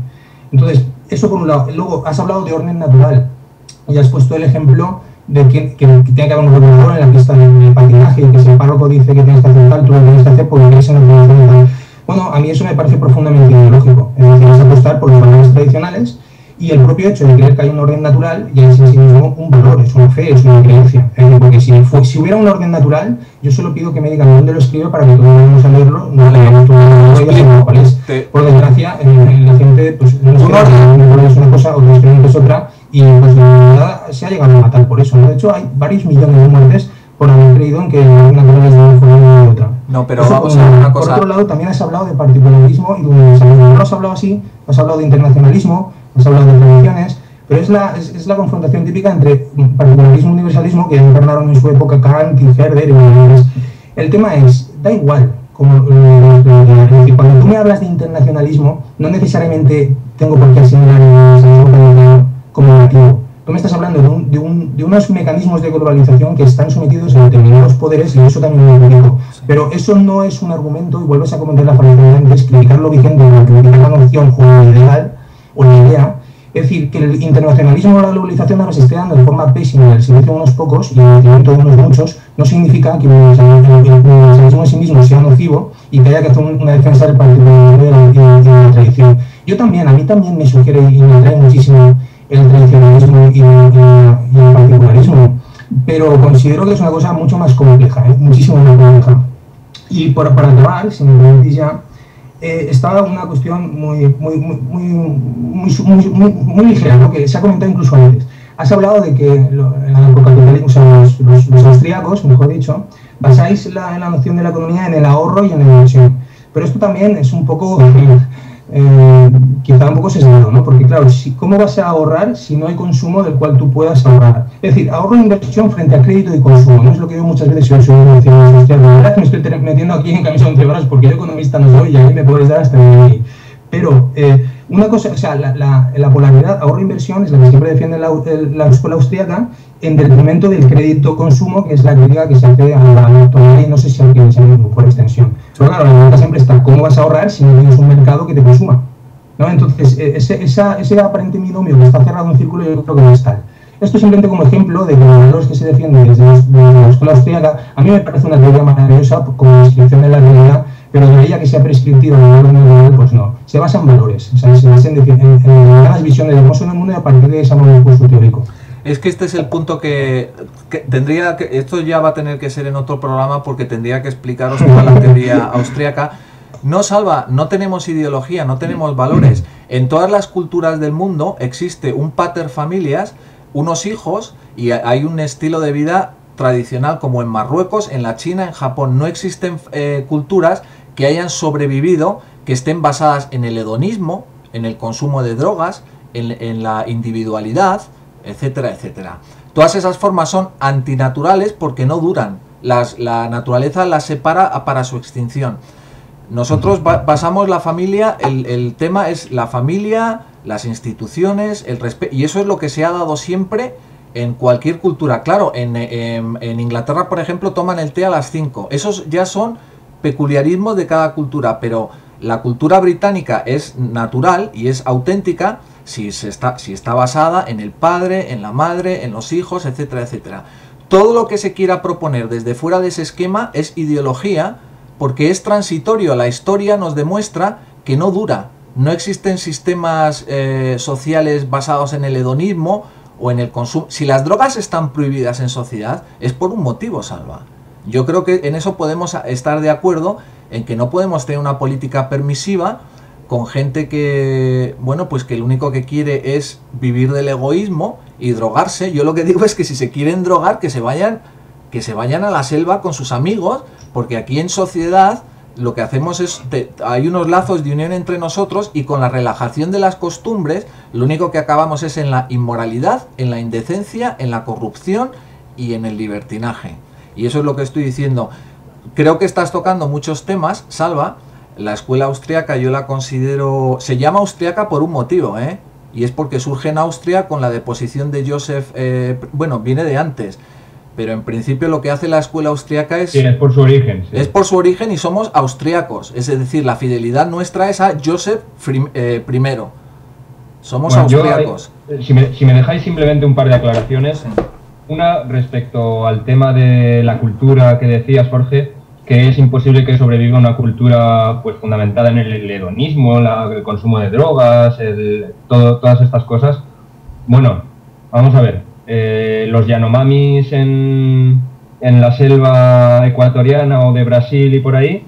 Entonces, eso por un lado. Luego, has hablado de orden natural y has puesto el ejemplo de que tiene que haber un regulador en la pista de patinaje y que si el párroco dice que tienes que hacer tal, tú lo tienes que hacer porque quieres en la organización y tal. Bueno, a mí eso me parece profundamente ideológico. Es decir, es apostar por los valores tradicionales y el propio hecho de creer que hay un orden natural ya es en sí mismo un valor, es una fe, es una creencia. Porque si hubiera un orden natural, yo solo pido que me digan dónde lo escribe para que todos vayamos a leerlo, no leamos todo cuál es. Por desgracia, la gente, pues, no es una cosa, otros creen que es otra, y pues la verdad se ha llegado a matar por eso, ¿no? De hecho, hay varios millones de muertes por haber creído en que el orden natural es de una forma o de otra. No, pero eso, vamos a ver una cosa. Por otro lado, también has hablado de particularismo y de universalismo. No has hablado así, has hablado de internacionalismo, has hablado de tradiciones, pero es la confrontación típica entre particularismo y universalismo que encarnaron en su época Kant y Herder. El tema es, da igual, cuando tú me hablas de internacionalismo, no necesariamente tengo por qué asimilar el universalismo como negativo. Tú me estás hablando de unos mecanismos de globalización que están sometidos a determinados poderes y eso también lo critico. Pero eso no es un argumento, y vuelves a comentar la falacia antes, criticar lo vigente o criticar la noción o la ideal o la idea. Es decir, que el internacionalismo o la globalización ahora se esté dando de forma pésima al servicio de unos pocos y al detrimento de unos muchos, no significa que el universalismo en sí mismo sea nocivo y que haya que hacer una defensa del particularismo y de la tradición. A mí también me sugiere y me atrae muchísimo el tradicionalismo y el particularismo, pero considero que es una cosa mucho más compleja, muchísimo más compleja. Y para acabar, si me permitís ya, estaba una cuestión muy ligera, ¿no? Que se ha comentado incluso antes. Has hablado de que el anarcocapitalismo, o sea, los austríacos, mejor dicho, basáis la noción de la economía en el ahorro y en la inversión. Pero esto también es un poco... quizá un poco sesgado, ¿no? Porque claro, ¿cómo vas a ahorrar si no hay consumo del cual tú puedas ahorrar? Es decir, ahorro e inversión frente a crédito y consumo, ¿no? Es lo que digo muchas veces si soy una social. La verdad es que me estoy metiendo aquí en camisa de 11 varas porque yo economista no soy y ahí me puedes dar hasta de aquí. Pero una cosa, o sea, la polaridad ahorro-inversión es la que siempre defiende la escuela austríaca en detrimento del crédito-consumo, que es la crítica que se hace a la actualidad y no sé si al keynesianismo por extensión. Pero claro, la pregunta siempre está, ¿cómo vas a ahorrar si no tienes un mercado que te consuma? ¿No? Entonces, ese aparente binomio que está cerrado en círculo yo creo que no es tal. Esto simplemente como ejemplo de que los valores que se defienden desde la escuela austríaca, a mí me parece una teoría maravillosa como descripción de la realidad, pero de ella que sea prescriptiva en el orden pues no. Se basa en valores, o sea, se basa en las visiones de cómo son el mundo y a partir de ese discurso teórico. Es que este es el punto que tendría que... Esto ya va a tener que ser en otro programa porque tendría que explicaros toda la teoría austríaca. No, Salva, no tenemos ideología, no tenemos valores. En todas las culturas del mundo existe un pater familias, unos hijos, y hay un estilo de vida tradicional como en Marruecos, en la China, en Japón. No existen culturas que hayan sobrevivido, que estén basadas en el hedonismo, en el consumo de drogas, en la individualidad, etcétera, etcétera. Todas esas formas son antinaturales porque no duran. La naturaleza las separa para su extinción. Nosotros basamos la familia, el tema es la familia, las instituciones, el respeto, y eso es lo que se ha dado siempre en cualquier cultura. Claro, en Inglaterra, por ejemplo, toman el té a las 5. Esos ya son peculiarismos de cada cultura, pero la cultura británica es natural y es auténtica si está basada en el padre, en la madre, en los hijos, etcétera, etcétera. Todo lo que se quiera proponer desde fuera de ese esquema es ideología porque es transitorio. La historia nos demuestra que no dura, no existen sistemas sociales basados en el hedonismo o en el consumo. Si las drogas están prohibidas en sociedad, es por un motivo, Salva. Yo creo que en eso podemos estar de acuerdo, en que no podemos tener una política permisiva con gente que, bueno, pues que lo único que quiere es vivir del egoísmo y drogarse. Yo lo que digo es que si se quieren drogar, que se vayan a la selva con sus amigos, porque aquí en sociedad lo que hacemos es, hay unos lazos de unión entre nosotros, y con la relajación de las costumbres, lo único que acabamos es en la inmoralidad, en la indecencia, en la corrupción y en el libertinaje. Y eso es lo que estoy diciendo. Creo que estás tocando muchos temas, Salva. La escuela austriaca yo la considero... Se llama austriaca por un motivo, ¿eh? Y es porque surge en Austria con la deposición de Joseph... bueno, viene de antes. Pero en principio lo que hace la escuela austriaca es... Sí, es por su origen. Sí. Es por su origen, y somos austriacos. Es decir, la fidelidad nuestra es a Joseph I. Somos austriacos. Si me dejáis simplemente un par de aclaraciones. Sí. Una, respecto al tema de la cultura que decías, Jorge, que es imposible que sobreviva una cultura pues fundamentada en el hedonismo, el consumo de drogas, todas estas cosas. Bueno, vamos a ver. Los Yanomamis en la selva ecuatoriana o de Brasil y por ahí.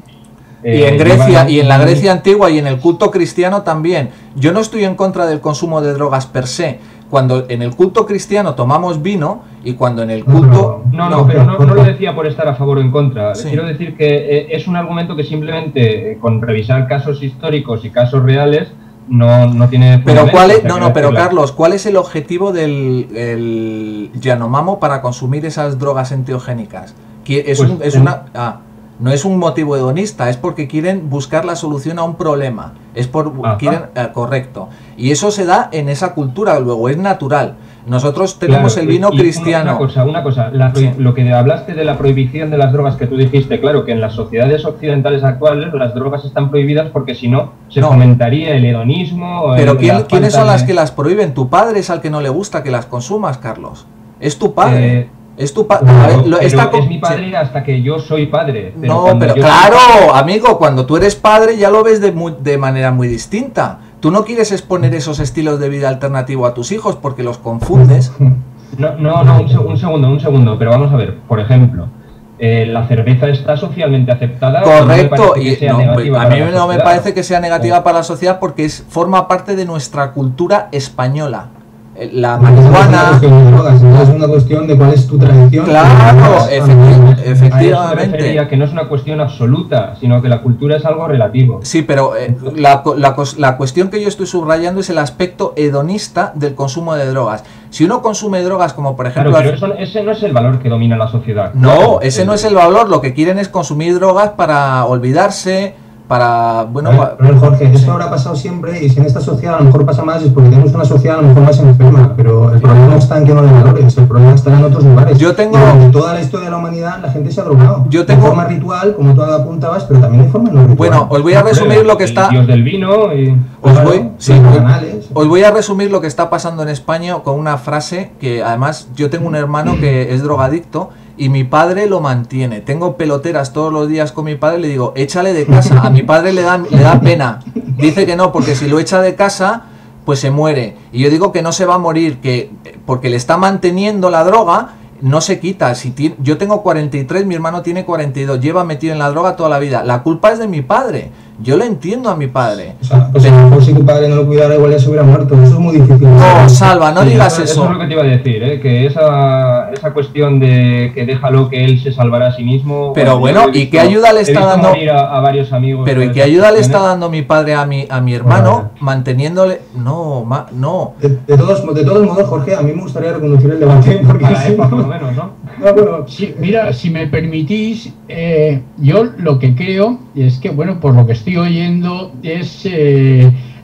Y en Grecia, y en la Grecia antigua, y en el culto cristiano también. Yo no estoy en contra del consumo de drogas per se. Cuando en el culto cristiano tomamos vino, y cuando en el culto... No lo decía por estar a favor o en contra. Sí. Quiero decir que es un argumento que simplemente con revisar casos históricos y casos reales no tiene... Pero pero Carlos, ¿cuál es el objetivo del Yanomamo para consumir esas drogas enteogénicas? No es un motivo hedonista, es porque quieren buscar la solución a un problema. Correcto. Y eso se da en esa cultura, luego es natural. Nosotros tenemos el vino cristiano. Una cosa, lo que hablaste de la prohibición de las drogas, que tú dijiste, claro, que en las sociedades occidentales actuales las drogas están prohibidas porque si no se fomentaría el hedonismo. Pero ¿quiénes son las que las prohíben? Tu padre es al que no le gusta que las consumas, Carlos. Es tu padre. Es tu padre. Es mi padre hasta que yo soy padre. Pero claro, amigo, cuando tú eres padre ya lo ves de manera muy distinta. Tú no quieres exponer esos estilos de vida alternativo a tus hijos porque los confundes. Un segundo, pero vamos a ver, por ejemplo, la cerveza está socialmente aceptada. Correcto, a mí no me parece que sea negativa para la sociedad porque forma parte de nuestra cultura española. La marihuana... No es una cuestión de cuál es tu tradición. Claro, efectivamente. Que no es una cuestión absoluta, sino que la cultura es algo relativo. Sí, pero la cuestión que yo estoy subrayando es el aspecto hedonista del consumo de drogas. Si uno consume drogas como por ejemplo... Claro, pero ese no es el valor que domina la sociedad. No, ese no es el valor. Lo que quieren es consumir drogas para olvidarse... Pero Jorge, esto habrá pasado siempre, y si en esta sociedad a lo mejor pasa más es porque tenemos una sociedad a lo mejor más enferma, pero el problema no está en que no hay valores, el problema está en otros lugares. En toda la historia de la humanidad la gente se ha drogado. De forma ritual, como tú apuntabas, pero también de forma no ritual. Bueno, os voy a resumir lo que está... El dios del vino y... Os voy a resumir lo que está pasando en España con una frase que además yo tengo un hermano que es drogadicto y mi padre lo mantiene. Tengo peloteras todos los días con mi padre y le digo, échale de casa. A mi padre le da pena. Dice que no, porque si lo echa de casa, pues se muere. Y yo digo que no se va a morir, porque le está manteniendo la droga, no se quita. Yo tengo 43, mi hermano tiene 42, lleva metido en la droga toda la vida. La culpa es de mi padre. Yo lo entiendo a mi padre. O sea, pues a lo mejor si tu padre no lo cuidara igual ya se hubiera muerto. Eso es muy difícil. No, Salva, no digas eso. Eso es lo que te iba a decir, que esa cuestión de que déjalo que él se salvará a sí mismo. Pero bueno, ¿y qué ayuda le está dando? A varios amigos. Pero ¿y qué ayuda le está dando mi padre a mi hermano manteniéndole? No. De todos modos, Jorge, a mí me gustaría reconducir el debate porque por lo menos, ¿no? Sí, mira, si me permitís, yo lo que creo es que, bueno, por lo que estoy oyendo es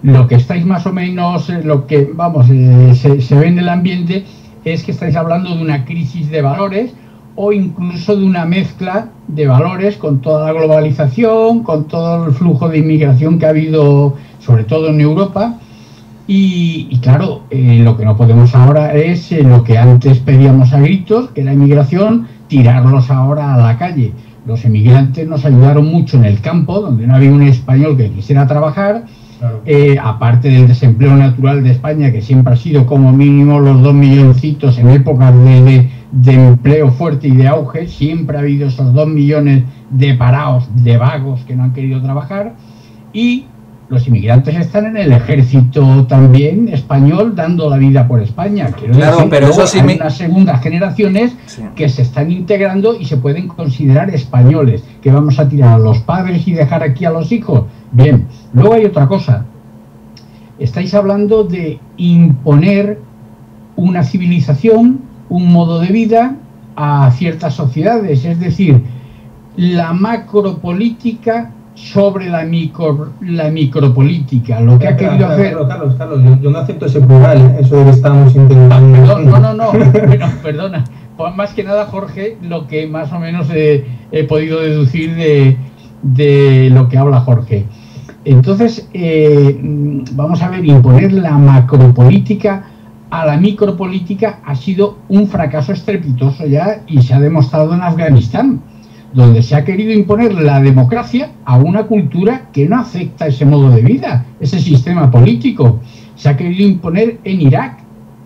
lo que estáis más o menos, lo que, vamos, se ve en el ambiente, es que estáis hablando de una crisis de valores o incluso de una mezcla de valores con toda la globalización, con todo el flujo de inmigración que ha habido, sobre todo en Europa. Y claro, lo que no podemos ahora es lo que antes pedíamos a gritos, que la inmigración, tirarlos ahora a la calle. Los emigrantes nos ayudaron mucho en el campo, donde no había un español que quisiera trabajar, Claro. Aparte del desempleo natural de España, que siempre ha sido como mínimo los 2 milloncitos en épocas de empleo fuerte y de auge, siempre ha habido esos 2 millones de parados, de vagos que no han querido trabajar, y los inmigrantes están en el ejército también español dando la vida por España. Quiero decir, pero eso sí, hay unas segundas generaciones que se están integrando y se pueden considerar españoles. ¿Que vamos a tirar a los padres y dejar aquí a los hijos? Bien, luego hay otra cosa. Estáis hablando de imponer una civilización, un modo de vida a ciertas sociedades, es decir, la macropolítica sobre la micropolítica, lo que ha querido hacer... Carlos, yo no acepto ese plural, eso de que estamos intentando... No, bueno, perdona, pues más que nada, Jorge, lo que más o menos he podido deducir de lo que habla Jorge. Entonces, vamos a ver, imponer la macropolítica a la micropolítica ha sido un fracaso estrepitoso ya, y se ha demostrado en Afganistán, donde se ha querido imponer la democracia a una cultura que no acepta ese modo de vida, ese sistema político. Se ha querido imponer en Irak,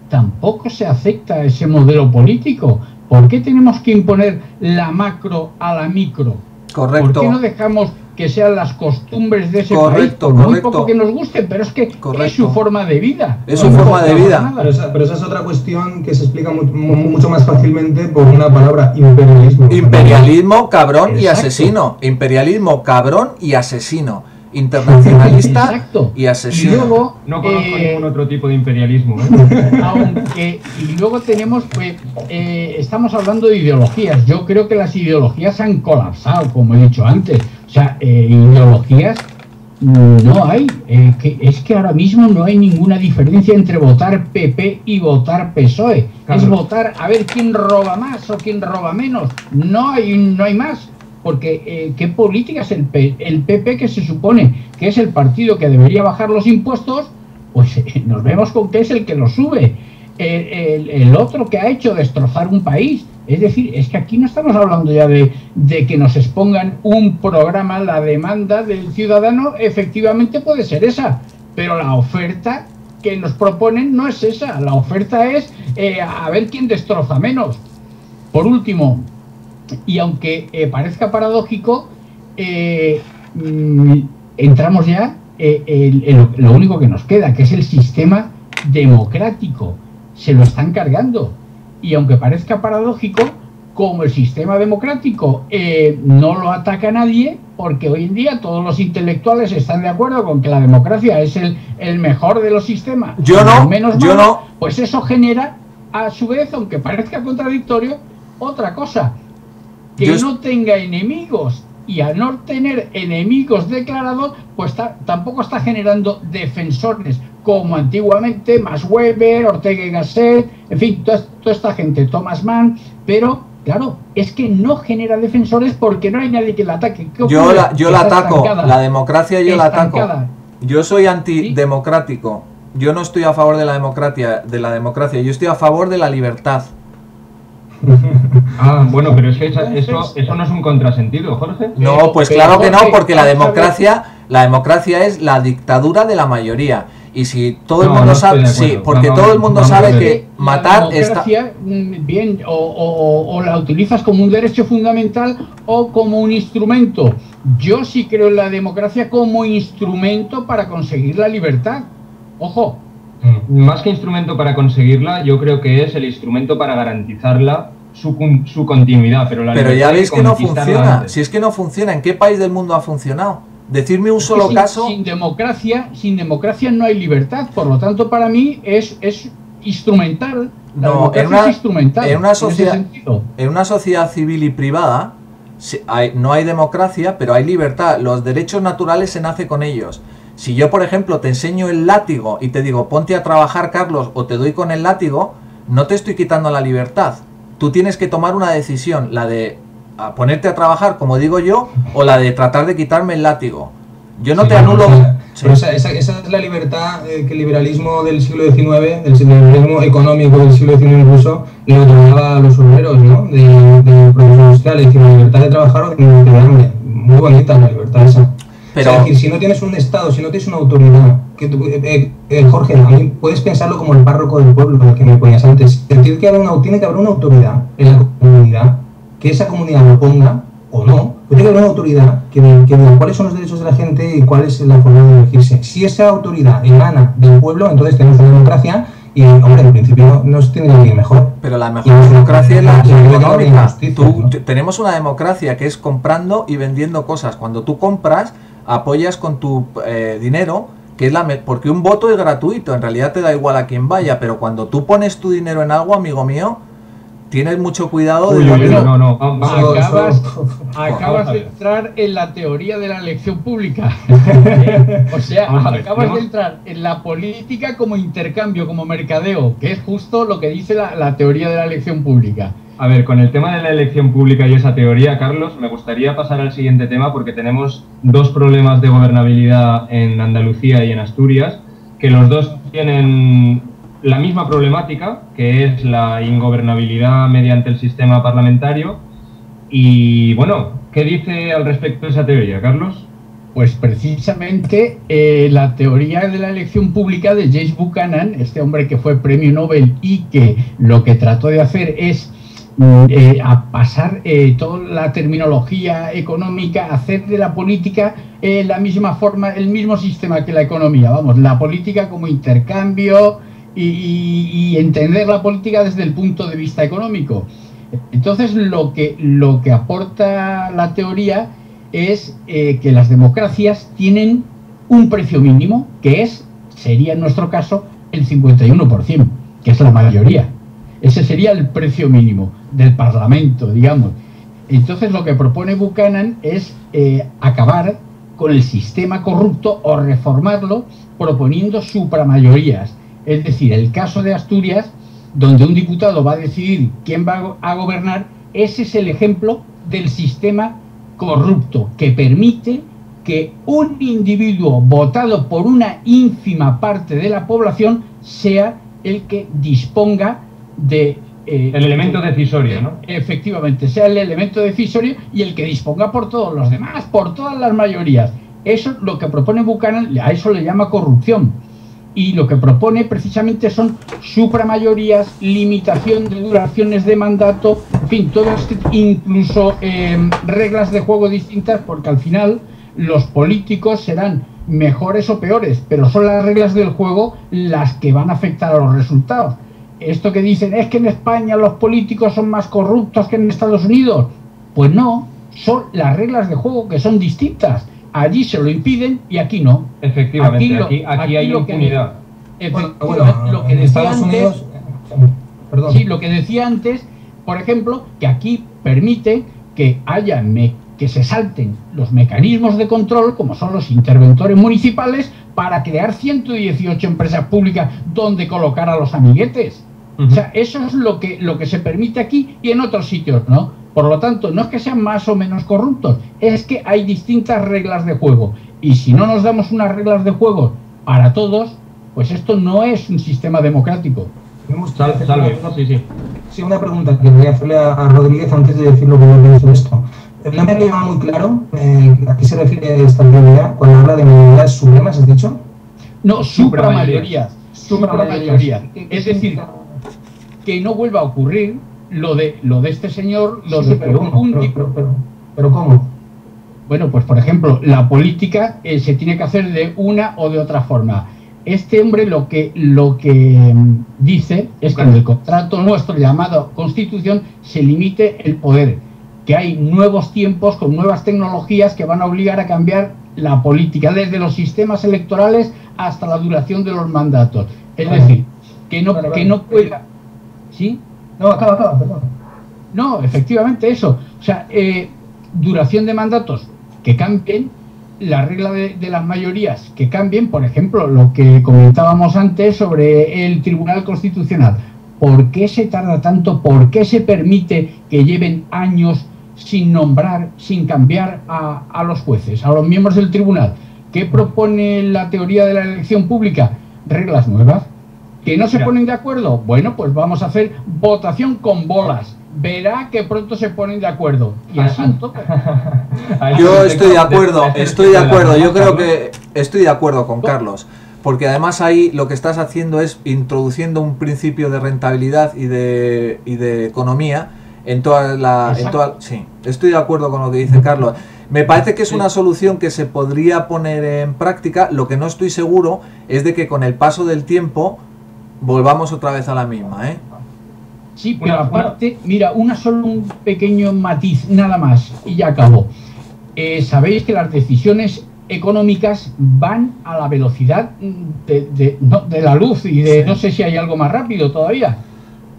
tampoco se acepta ese modelo político. ¿Por qué tenemos que imponer la macro a la micro? Correcto. ¿Por qué no dejamos que sean las costumbres de ese país? Correcto. Muy poco que nos gusten, pero es que es su forma de vida. Es su forma de vida. Pero esa es otra cuestión que se explica mucho más fácilmente por una palabra: imperialismo. Imperialismo, cabrón y Exacto. asesino. Imperialismo, cabrón y asesino. Internacionalista Exacto. y asesino. Y luego, No conozco ningún otro tipo de imperialismo, ¿eh? y luego tenemos, pues, estamos hablando de ideologías. Yo creo que las ideologías han colapsado, como he dicho antes. O sea, ideologías no hay. Es que ahora mismo no hay ninguna diferencia entre votar PP y votar PSOE. Claro. Es votar a ver quién roba más o quién roba menos. No hay más. Porque ¿qué política es el PP, que se supone que es el partido que debería bajar los impuestos? Pues nos vemos con que es el que los sube. El otro que ha hecho destrozar un país. Es decir, es que aquí no estamos hablando ya de que nos expongan un programa. La demanda del ciudadano efectivamente puede ser esa, pero la oferta que nos proponen no es esa. La oferta es a ver quién destroza menos. Por último, y aunque parezca paradójico, entramos ya en lo único que nos queda, que es el sistema democrático. Se lo están cargando. Y aunque parezca paradójico, como el sistema democrático no lo ataca nadie, porque hoy en día todos los intelectuales están de acuerdo con que la democracia es el mejor de los sistemas. Yo no, menos yo malo, no. Pues eso genera, a su vez, aunque parezca contradictorio, otra cosa. Que no tenga enemigos, y al no tener enemigos declarados, pues tampoco está generando defensores, como antiguamente Max Weber, Ortega y Gasset, en fin, toda esta gente, Thomas Mann, pero claro, es que no genera defensores porque no hay nadie que la ataque. Yo la ataco, la democracia yo la ataco. Yo soy antidemocrático. Yo no estoy a favor de la democracia, yo estoy a favor de la libertad. Bueno, pero es que eso no es un contrasentido, Jorge. No, pues claro que no, porque la democracia es la dictadura de la mayoría. Y si todo el mundo sabe, sí, porque todo el mundo sabe que matar está bien, o la utilizas como un derecho fundamental o como un instrumento. Yo sí creo en la democracia como instrumento para conseguir la libertad. Ojo. Más que instrumento para conseguirla, yo creo que es el instrumento para garantizarla, su continuidad. Pero ya veis que no funciona. Si es que no funciona, ¿en qué país del mundo ha funcionado? Decirme un solo caso. Sin democracia no hay libertad. Por lo tanto, para mí es instrumental. No, en una sociedad civil y privada no hay democracia, pero hay libertad. Los derechos naturales se nace con ellos. Si yo, por ejemplo, te enseño el látigo y te digo, ponte a trabajar, Carlos, o te doy con el látigo, no te estoy quitando la libertad. Tú tienes que tomar una decisión, la de ponerte a trabajar, como digo yo, o la de tratar de quitarme el látigo. Yo no te anulo... Pero esa es la libertad que el liberalismo del siglo XIX, el liberalismo económico del siglo XIX incluso, le otorgaba a los obreros, ¿no? De producción industrial, es decir, la libertad de trabajar o de hambre. Muy bonita la libertad esa. Pero... O sea, es decir, si no tienes un Estado, si no tienes una autoridad, que Jorge, a mí puedes pensarlo como el párroco del pueblo, el que me ponías antes. Tiene que haber una autoridad en la comunidad, que esa comunidad lo ponga o no, pero tiene que haber una autoridad que diga cuáles son los derechos de la gente y cuál es la forma de elegirse. Si esa autoridad emana del pueblo, entonces tenemos una democracia y, hombre, en principio nos tendría que ir mejor. Pero la mejor democracia es la económica. ¿No? Tenemos una democracia que es comprando y vendiendo cosas. Cuando tú compras, apoyas con tu dinero, que es porque un voto es gratuito, en realidad te da igual a quién vaya, pero cuando tú pones tu dinero en algo, amigo mío, tienes mucho cuidado de lo que... Acabas de entrar en la teoría de la elección pública. O sea, acabas de entrar en la política como intercambio, como mercadeo, que es justo lo que dice la teoría de la elección pública. A ver, con el tema de la elección pública y esa teoría, Carlos, me gustaría pasar al siguiente tema porque tenemos dos problemas de gobernabilidad en Andalucía y en Asturias, que los dos tienen la misma problemática, que es la ingobernabilidad mediante el sistema parlamentario. Y bueno, ¿qué dice al respecto esa teoría, Carlos? Pues precisamente la teoría de la elección pública de James Buchanan, este hombre que fue premio Nobel y que lo que trató de hacer es a pasar toda la terminología económica, hacer de la política la misma forma, el mismo sistema que la economía, vamos, la política como intercambio y entender la política desde el punto de vista económico. Entonces lo que aporta la teoría es que las democracias tienen un precio mínimo, que sería en nuestro caso el 51%, que es la mayoría. Ese sería el precio mínimo del Parlamento, digamos. Entonces lo que propone Buchanan es acabar con el sistema corrupto o reformarlo proponiendo supramayorías. Es decir, el caso de Asturias, donde un diputado va a decidir quién va a gobernar, ese es el ejemplo del sistema corrupto que permite que un individuo votado por una ínfima parte de la población sea el que disponga de... el elemento decisorio, ¿no? Efectivamente, sea el elemento decisorio y el que disponga por todos los demás, por todas las mayorías. Eso es lo que propone Buchanan, a eso le llama corrupción. Y lo que propone precisamente son supramayorías, limitación de duraciones de mandato, en fin, todo esto, incluso reglas de juego distintas, porque al final los políticos serán mejores o peores, pero son las reglas del juego las que van a afectar a los resultados. Esto que dicen, es que en España los políticos son más corruptos que en Estados Unidos, pues no, son las reglas de juego que son distintas. Allí se lo impiden y aquí no. Efectivamente, aquí hay impunidad. Lo que decía antes, sí, lo que decía antes, por ejemplo, que aquí permite que haya que se salten los mecanismos de control, como son los interventores municipales, para crear 118 empresas públicas donde colocar a los amiguetes. O sea, eso es lo que se permite aquí y en otros sitios, ¿no? Por lo tanto, no es que sean más o menos corruptos, es que hay distintas reglas de juego. Y si no nos damos unas reglas de juego para todos, pues esto no es un sistema democrático. Sí, una pregunta que voy a hacerle a Rodríguez antes de decir lo que yo pienso de esto. No me ha quedado muy claro a qué se refiere esta teoría cuando habla de mayorías supremas, ¿has dicho? No, supramayorías. Supramayorías. Es decir, que no vuelva a ocurrir lo de este señor, pero ¿cómo? Bueno, pues por ejemplo, la política se tiene que hacer de una o de otra forma. Este hombre lo que dice es que en el contrato nuestro llamado Constitución se limite el poder, que hay nuevos tiempos con nuevas tecnologías que van a obligar a cambiar la política, desde los sistemas electorales hasta la duración de los mandatos. Es decir, que no pueda... ¿Sí? No, acaba, perdón. No, efectivamente eso. O sea, duración de mandatos que cambien, la regla de las mayorías que cambien, por ejemplo, lo que comentábamos antes sobre el Tribunal Constitucional. ¿Por qué se tarda tanto? ¿Por qué se permite que lleven años sin nombrar, sin cambiar a los jueces, a los miembros del tribunal? ¿Qué propone la teoría de la elección pública? Reglas nuevas. ¿Que no se ponen de acuerdo? Bueno, pues vamos a hacer votación con bolas. verá que pronto se ponen de acuerdo. Y así toca. Yo estoy de acuerdo. Yo creo que estoy de acuerdo con Carlos. Porque además ahí lo que estás haciendo es introduciendo un principio de rentabilidad y de economía en toda la... sí, estoy de acuerdo con lo que dice Carlos. Me parece que es una solución que se podría poner en práctica. Lo que no estoy seguro es de que con el paso del tiempo volvamos otra vez a la misma, ¿eh? Sí, pero aparte, mira, solo un pequeño matiz, nada más, y ya acabo. Sabéis que las decisiones económicas van a la velocidad de la luz y no sé si hay algo más rápido todavía,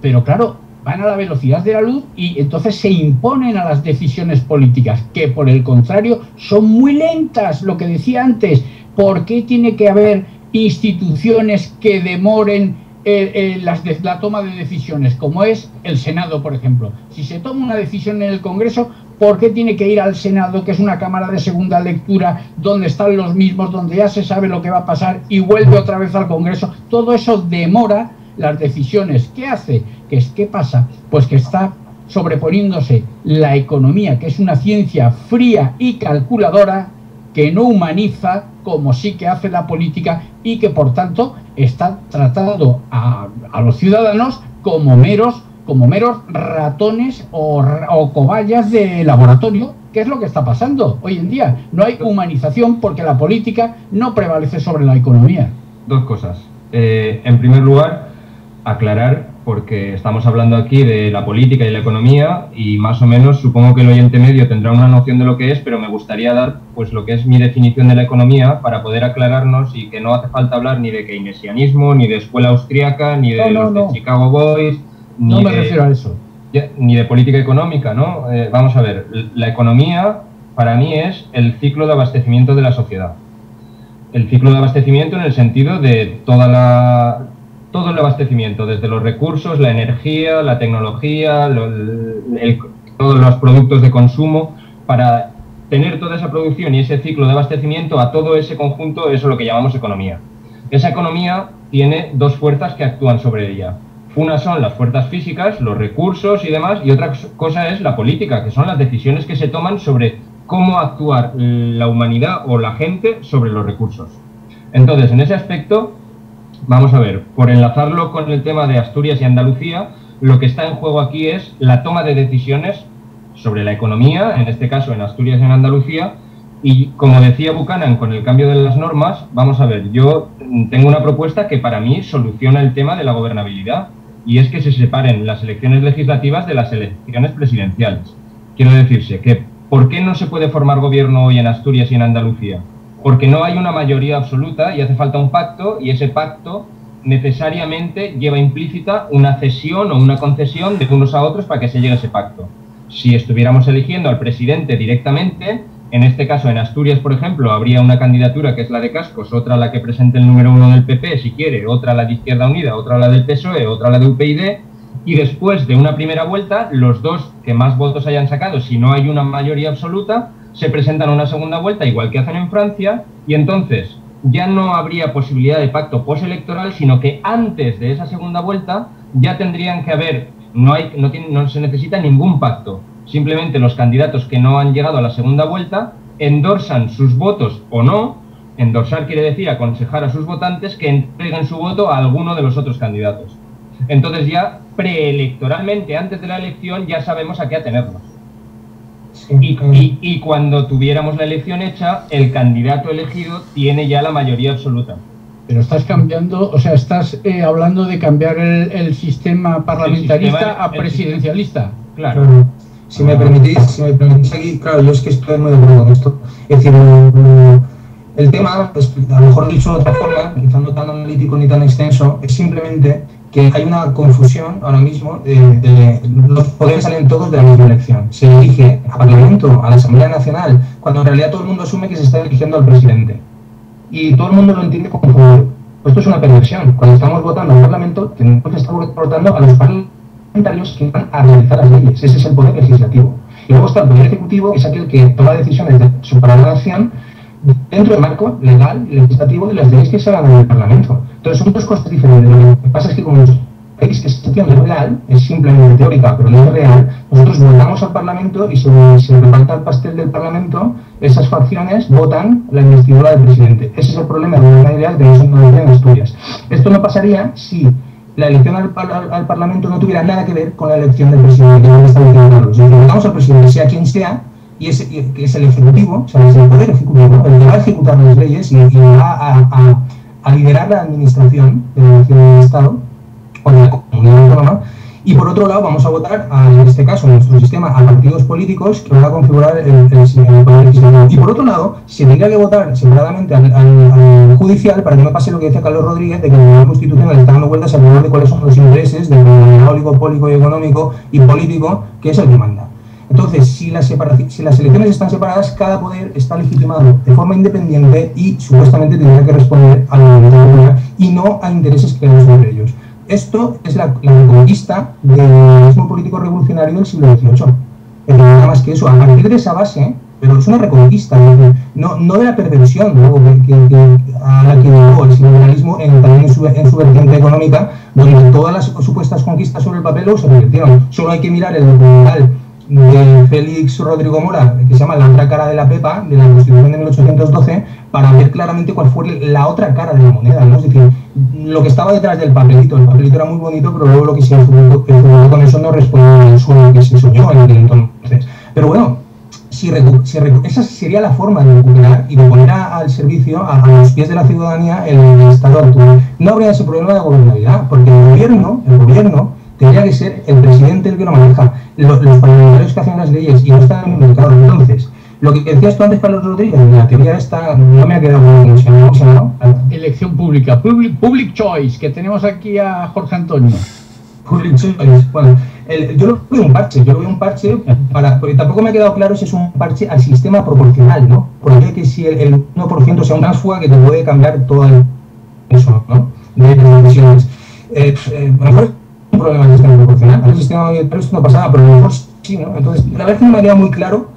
pero claro, van a la velocidad de la luz y entonces se imponen a las decisiones políticas, que por el contrario son muy lentas, lo que decía antes. ¿Por qué tiene que haber instituciones que demoren la toma de decisiones, como es el Senado, por ejemplo? Si se toma una decisión en el Congreso, ¿por qué tiene que ir al Senado, que es una cámara de segunda lectura, donde están los mismos, donde ya se sabe lo que va a pasar, y vuelve otra vez al Congreso? Todo eso demora las decisiones. ¿Qué hace? ¿Qué pasa? Pues que está sobreponiéndose la economía, que es una ciencia fría y calculadora, que no humaniza como sí que hace la política, y que por tanto está tratando a los ciudadanos como meros ratones o cobayas de laboratorio, que es lo que está pasando hoy en día. No hay humanización porque la política no prevalece sobre la economía. Dos cosas. En primer lugar, aclarar, porque estamos hablando aquí de la política y la economía, y más o menos supongo que el oyente medio tendrá una noción de lo que es, pero me gustaría dar pues lo que es mi definición de la economía para poder aclararnos, y que no hace falta hablar ni de keynesianismo, ni de escuela austriaca, ni de los de Chicago Boys, no me refiero a eso. Ni de política económica, ¿no? Vamos a ver, la economía para mí es el ciclo de abastecimiento de la sociedad. El ciclo de abastecimiento en el sentido de todo el abastecimiento, desde los recursos, la energía, la tecnología, todos los productos de consumo. Para tener toda esa producción y ese ciclo de abastecimiento, a todo ese conjunto, eso es lo que llamamos economía. Esa economía tiene dos fuerzas que actúan sobre ella. Una son las fuerzas físicas, los recursos y demás, y otra cosa es la política, que son las decisiones que se toman sobre cómo actuar la humanidad o la gente sobre los recursos. Entonces, en ese aspecto, vamos a ver, por enlazarlo con el tema de Asturias y Andalucía, lo que está en juego aquí es la toma de decisiones sobre la economía, en este caso en Asturias y en Andalucía, y como decía Buchanan con el cambio de las normas, vamos a ver, yo tengo una propuesta que para mí soluciona el tema de la gobernabilidad, y es que se separen las elecciones legislativas de las elecciones presidenciales. Quiero decirse que, ¿por qué no se puede formar gobierno hoy en Asturias y en Andalucía? Porque no hay una mayoría absoluta y hace falta un pacto, y ese pacto necesariamente lleva implícita una cesión o una concesión de unos a otros para que se llegue a ese pacto. Si estuviéramos eligiendo al presidente directamente, en este caso en Asturias, por ejemplo, habría una candidatura que es la de Cascos, otra la que presente el número 1 del PP, si quiere, otra la de Izquierda Unida, otra la del PSOE, otra la de UPyD, y después de una primera vuelta, los dos que más votos hayan sacado, si no hay una mayoría absoluta, se presentan a una segunda vuelta, igual que hacen en Francia, y entonces ya no habría posibilidad de pacto postelectoral, sino que antes de esa segunda vuelta ya tendrían que haber, no se necesita ningún pacto. Simplemente los candidatos que no han llegado a la segunda vuelta endorsan sus votos o no. Endorsar quiere decir aconsejar a sus votantes que entreguen su voto a alguno de los otros candidatos. Entonces ya preelectoralmente, antes de la elección, ya sabemos a qué atenernos. Y cuando tuviéramos la elección hecha, el candidato elegido tiene ya la mayoría absoluta. Pero estás cambiando, o sea, estás hablando de cambiar el sistema parlamentarista a presidencialista. Claro. Si me permitís aquí, claro, yo es que estoy muy de acuerdo con esto. Es decir, el tema, pues, a lo mejor dicho de otra forma, quizá no tan analítico ni tan extenso, es simplemente que hay una confusión ahora mismo de los poderes salen todos de la misma elección. Se elige al Parlamento, a la Asamblea Nacional, cuando en realidad todo el mundo asume que se está eligiendo al presidente. Y todo el mundo lo entiende como pues esto es una perversión. Cuando estamos votando al Parlamento, tenemos que estar votando a los parlamentarios que van a realizar las leyes. Ese es el poder legislativo. Y luego está el poder ejecutivo, que es aquel que toma decisiones de su acción dentro del marco legal y legislativo de las leyes que se hagan en el Parlamento. Entonces son dos cosas diferentes. Lo que pasa es que como los país, esa excepción es real, es simplemente teórica, pero no es real, nosotros votamos al Parlamento y se reparta el pastel del Parlamento, esas facciones votan la investidura del presidente. Ese es el problema de la idea que no se en Asturias. Esto no pasaría si la elección al Parlamento no tuviera nada que ver con la elección del presidente, que está diciendo Carlos. Si votamos al presidente, sea quien sea, que es el Ejecutivo, o sea, es el Poder Ejecutivo, el que va a ejecutar las leyes y va a liderar la administración del Estado o de la comunidad autónoma. Y por otro lado, vamos a votar, en este caso, en nuestro sistema, a partidos políticos que van a configurar el poder legislativo. Y por otro lado, se tendría que votar separadamente al judicial para que no pase lo que decía Carlos Rodríguez, de que el Tribunal Constitucional está dando vueltas alrededor de cuáles son los intereses del oligopólico económico y político, que es el que manda. Entonces, si las elecciones están separadas, cada poder está legitimado de forma independiente y supuestamente tendrá que responder a la voluntad popular y no a intereses creados entre ellos. Esto es la reconquista del organismo político revolucionario del siglo XVIII. Pero nada más que eso, a partir de esa base, pero es una reconquista, no de la perversión, ¿no? A la que llevó el liberalismo también en su vertiente económica, donde todas las supuestas conquistas sobre el papel se revirtieron. Solo hay que mirar el documental de Félix Rodrigo Mora, que se llama La otra cara de la Pepa, de la Constitución de 1812, para ver claramente cuál fue la otra cara de la moneda, ¿no? Es decir, lo que estaba detrás del papelito. El papelito era muy bonito, pero luego lo que se ejecutó con eso no responde al sueño que se soñó en aquel entonces. Pero bueno, esa sería la forma de recuperar y de poner al servicio, a los pies de la ciudadanía, el Estado actual. No habría ese problema de gobernabilidad, porque el gobierno tendría que ser el presidente el que lo maneja, los parlamentarios que hacen las leyes y no están en el mercado. Entonces, lo que decías tú antes, Carlos Rodríguez, la teoría esta no me ha quedado muy ¿no? Elección pública, public choice, que tenemos aquí a Jorge Antonio. Public choice, bueno, yo lo veo un parche, porque tampoco me ha quedado claro si es un parche al sistema proporcional, ¿no? Porque que si el 1% sea un tránsfuga que te puede cambiar todo eso, ¿no? De decisiones. A lo mejor un problema del sistema proporcional, el sistema pero esto no pasaba, pero a lo mejor sí, ¿no? Entonces, la verdad es que no me queda muy claro.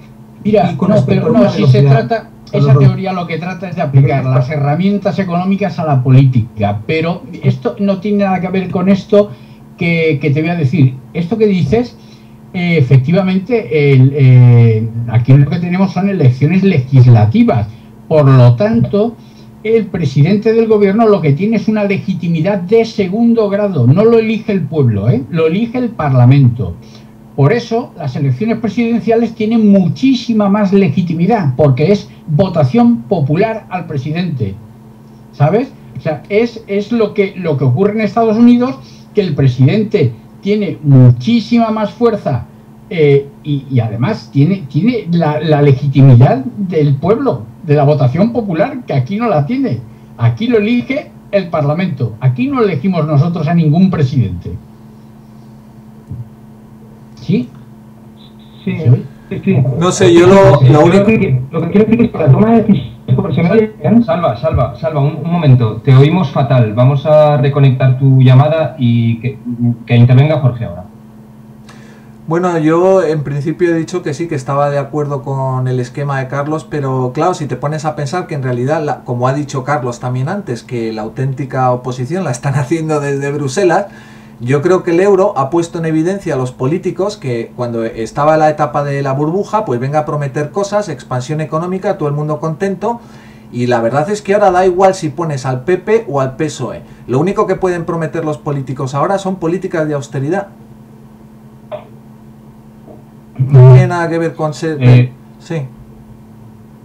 Mira, si se trata, esa teoría lo que trata es de aplicar las herramientas económicas a la política, pero esto no tiene nada que ver con esto que te voy a decir. Esto que dices, efectivamente, aquí lo que tenemos son elecciones legislativas, por lo tanto, el presidente del gobierno lo que tiene es una legitimidad de segundo grado, no lo elige el pueblo, lo elige el Parlamento. Por eso las elecciones presidenciales tienen muchísima más legitimidad, porque es votación popular al presidente, ¿sabes? O sea, es lo que ocurre en Estados Unidos, que el presidente tiene muchísima más fuerza y además tiene la legitimidad del pueblo, de la votación popular, que aquí no la tiene. Aquí lo elige el Parlamento, aquí no elegimos nosotros a ningún presidente. ¿Sí? Sí. No sé, yo lo único que quiero decir es que la toma de decisiones... Salva, un momento, te oímos fatal. Vamos a reconectar tu llamada y que intervenga Jorge ahora. Bueno, yo en principio he dicho que sí, que estaba de acuerdo con el esquema de Carlos, pero claro, si te pones a pensar que en realidad, como ha dicho Carlos también antes, que la auténtica oposición la están haciendo desde Bruselas, yo creo que el euro ha puesto en evidencia a los políticos que cuando estaba la etapa de la burbuja, pues venga a prometer cosas, expansión económica, todo el mundo contento, y la verdad es que ahora da igual si pones al PP o al PSOE. Lo único que pueden prometer los políticos ahora son políticas de austeridad. No tiene nada que ver con ser... sí.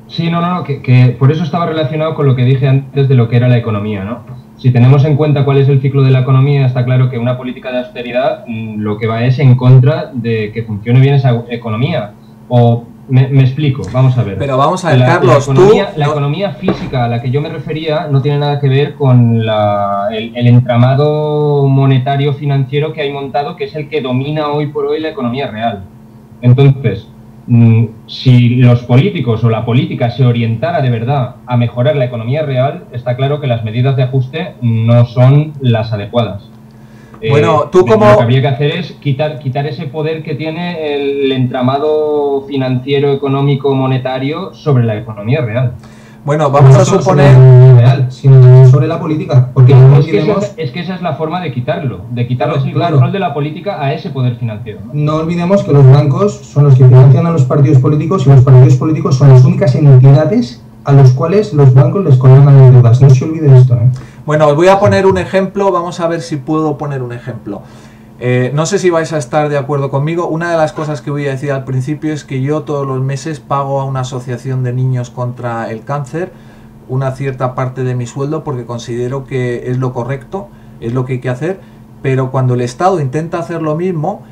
Sí, no, que por eso estaba relacionado con lo que dije antes de lo que era la economía, ¿no? Si tenemos en cuenta cuál es el ciclo de la economía, está claro que una política de austeridad lo que va es en contra de que funcione bien esa economía. O me explico, vamos a ver. Pero vamos a ver, Carlos, la economía física a la que yo me refería no tiene nada que ver con el entramado monetario financiero que hay montado, que es el que domina hoy por hoy la economía real. Entonces, si los políticos o la política se orientara de verdad a mejorar la economía real, está claro que las medidas de ajuste no son las adecuadas. Bueno, tú como... Lo que habría que hacer es quitar ese poder que tiene el entramado financiero, económico, monetario sobre la economía real. Bueno, vamos a suponer... real, sino también sobre la política, porque no olvidemos... Es que esa es la forma de quitarle el claro. control de la política a ese poder financiero. No olvidemos que los bancos son los que financian a los partidos políticos y los partidos políticos son las únicas entidades a los cuales los bancos les condenan las deudas. No se olvide esto, ¿eh? Bueno, os voy a poner un ejemplo, vamos a ver si puedo poner un ejemplo. No sé si vais a estar de acuerdo conmigo. Una de las cosas que voy a decir al principio es que yo todos los meses pago a una asociación de niños contra el cáncer una cierta parte de mi sueldo porque considero que es lo correcto, es lo que hay que hacer, pero cuando el Estado intenta hacer lo mismo,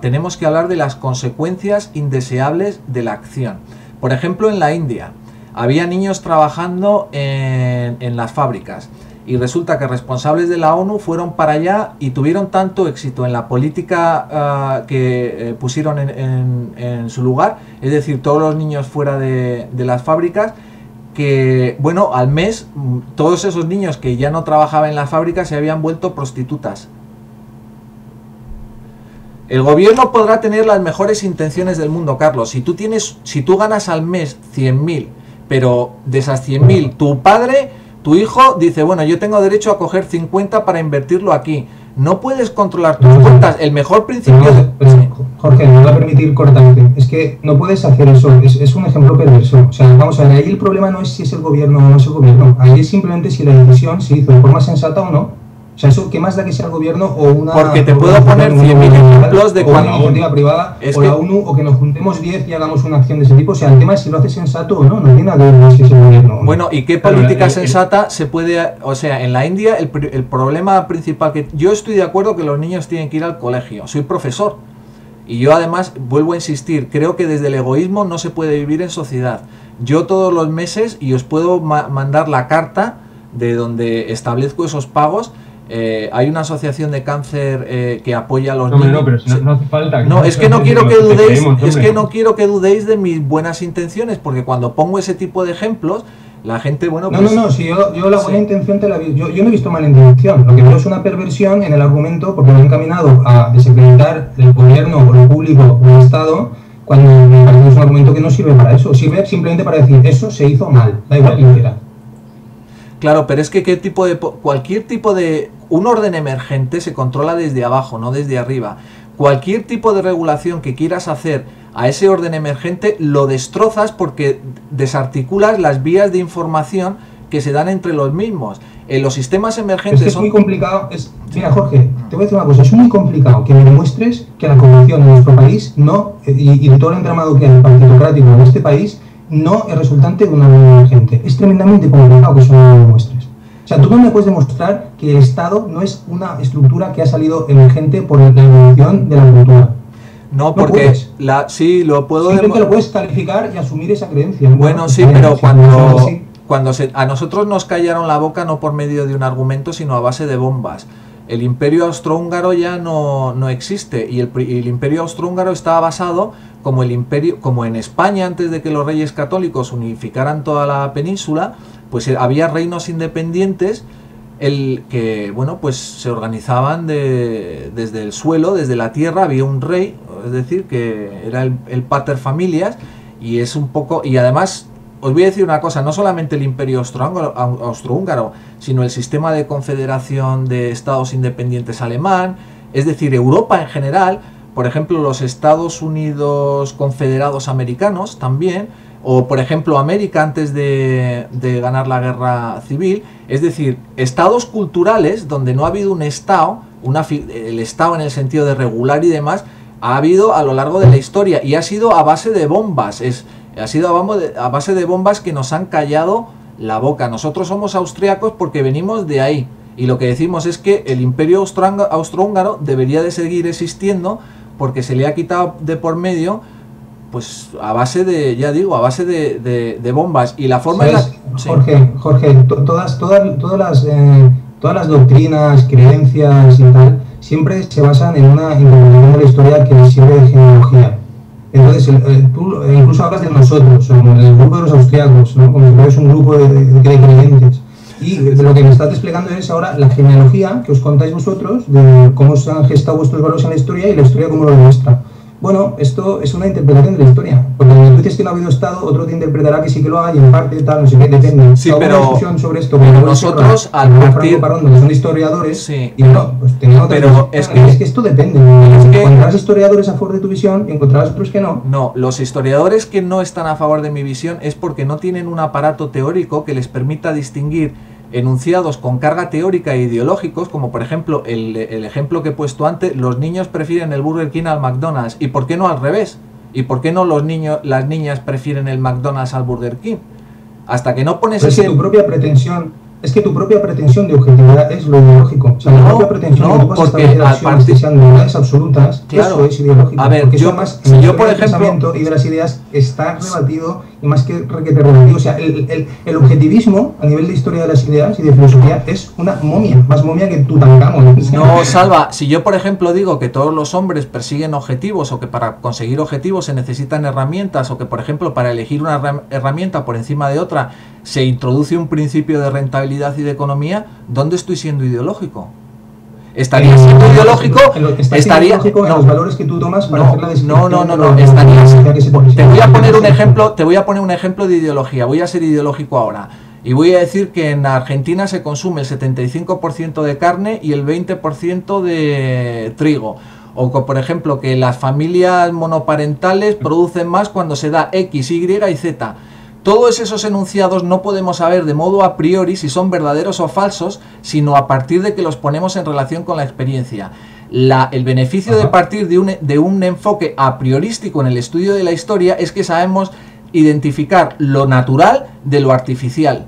tenemos que hablar de las consecuencias indeseables de la acción. Por ejemplo, en la India había niños trabajando en las fábricas y resulta que responsables de la ONU fueron para allá y tuvieron tanto éxito en la política que pusieron en su lugar, es decir, todos los niños fuera de las fábricas, que bueno, al mes todos esos niños que ya no trabajaban en las fábricas se habían vuelto prostitutas. El gobierno podrá tener las mejores intenciones del mundo, Carlos. Si tú ganas al mes 100.000, pero de esas 100.000 tu hijo dice, bueno, yo tengo derecho a coger 50 para invertirlo aquí. No puedes controlar tus cuentas. El mejor principio... Jorge, no me va a permitir cortarte. Es que no puedes hacer eso. Es un ejemplo perverso. O sea, vamos a ver, ahí el problema no es si es el gobierno o no es el gobierno. Ahí es simplemente si la decisión se hizo de forma sensata o no. O sea, eso, ¿qué más da que sea el gobierno o una... Porque te puedo poner 100.000 ejemplos de cuando... una iniciativa privada, o la ONU, o que nos juntemos 10 y hagamos una acción de ese tipo. O sea, el tema es si lo hace sensato o no. No tiene nada que ver si es el gobierno o no. Bueno, ¿y qué política sensata se puede...? O sea, en la India el problema principal que... Yo estoy de acuerdo que los niños tienen que ir al colegio. Soy profesor. Y yo además, vuelvo a insistir, creo que desde el egoísmo no se puede vivir en sociedad. Yo todos los meses, y os puedo mandar la carta de donde establezco esos pagos... hay una asociación de cáncer que apoya a los niños. No, pero si no hace falta. No, es que no quiero que dudéis, no quiero que dudéis de mis buenas intenciones, porque cuando pongo ese tipo de ejemplos, la gente, bueno, pues... No, si yo la buena intención te la vi. Yo no he visto mala intención. Lo que veo es una perversión en el argumento, porque lo he encaminado a desacreditar el gobierno o el público o el Estado, cuando me parece que es un argumento que no sirve para eso. Sirve simplemente para decir, eso se hizo mal, da igual quién quiera. Claro, pero es que cualquier tipo de... Un orden emergente se controla desde abajo, no desde arriba. Cualquier tipo de regulación que quieras hacer a ese orden emergente lo destrozas porque desarticulas las vías de información que se dan entre los mismos. En los sistemas emergentes es muy complicado. Mira, Jorge, te voy a decir una cosa. Es muy complicado que me demuestres que la corrupción en nuestro país no, y todo el entramado que hay partitocrático en este país, no es resultante de una orden emergente. Es tremendamente complicado que eso no lo demuestres. O sea, tú no me puedes demostrar que el Estado no es una estructura que ha salido emergente por la evolución de la cultura. No, porque sí, lo puedo... Simplemente lo puedes calificar y asumir esa creencia. Bueno, sí, pero cuando a nosotros nos callaron la boca no por medio de un argumento, sino a base de bombas. El Imperio Austrohúngaro ya no existe y el Imperio Austrohúngaro estaba basado como en España antes de que los reyes católicos unificaran toda la península, pues había reinos independientes que bueno, pues se organizaban desde el suelo, desde la tierra, había un rey, es decir, que era el pater familias, y es un poco, y además os voy a decir una cosa, no solamente el Imperio Austrohúngaro, sino el sistema de confederación de estados independientes alemán, es decir, Europa en general, por ejemplo los Estados Unidos Confederados Americanos también, o por ejemplo América antes de ganar la guerra civil, es decir, estados culturales donde no ha habido un Estado, el Estado en el sentido de regular y demás, ha habido a lo largo de la historia y ha sido a base de bombas, ha sido a base de bombas que nos han callado la boca. Nosotros somos austriacos porque venimos de ahí y lo que decimos es que el Imperio Austrohúngaro debería de seguir existiendo porque se le ha quitado de por medio, pues a base de, ya digo, a base de bombas y la forma en la... Jorge, todas las doctrinas, creencias y tal siempre se basan en una interpretación de la historia que les sirve de genealogía. Entonces, tú incluso hablas de nosotros, el grupo de los austriacos, ¿no? Como si fueras un grupo de creyentes. Y lo que me estás desplegando es ahora la genealogía que os contáis vosotros de cómo se han gestado vuestros valores en la historia y la historia cómo lo demuestra. Bueno, esto es una interpretación de la historia. Porque cuando tú dices que no ha habido Estado, otro te interpretará que sí que lo hay, en parte, tal, no sé qué, depende. Sí, Hubo pero una discusión sobre esto, pero nosotros, al partir... Franco Parrondo, que son historiadores, sí, y no, pues tenían otra pero es que esto depende. Encontrarás historiadores a favor de tu visión y encontrarás otros que no. No, los historiadores que no están a favor de mi visión es porque no tienen un aparato teórico que les permita distinguir enunciados con carga teórica e ideológicos, como por ejemplo el ejemplo que he puesto antes: los niños prefieren el Burger King al McDonald's. ¿Y por qué no al revés? ¿Y por qué no las niñas prefieren el McDonald's al Burger King? Hasta que no pones ese... tu propia pretensión de objetividad es lo ideológico. O sea, la propia pretensión de que tú vas a establecer acciones que sean verdades absolutas, claro, eso es ideológico. A ver, porque yo, eso más, si yo por ejemplo... pensamiento y de las ideas está rebatido, y más que rebatido, o sea, el objetivismo a nivel de historia de las ideas y de filosofía es una momia, más momia que Tutankamón. No, Salva, si yo por ejemplo digo que todos los hombres persiguen objetivos, o que para conseguir objetivos se necesitan herramientas, o que por ejemplo para elegir una herramienta por encima de otra se introduce un principio de rentabilidad y de economía, ¿dónde estoy siendo ideológico? ¿Estaría siendo ideológico? Estaría en los valores que tú tomas para hacer la descripción. No, estaría. Te voy a poner un ejemplo, de ideología. Voy a ser ideológico ahora. Y voy a decir que en Argentina se consume el 75% de carne y el 20% de trigo. O por ejemplo que las familias monoparentales producen más cuando se da X, Y y Z. Todos esos enunciados no podemos saber de modo a priori si son verdaderos o falsos, sino a partir de que los ponemos en relación con la experiencia. El beneficio de partir de un enfoque a priorístico en el estudio de la historia es que sabemos identificar lo natural de lo artificial.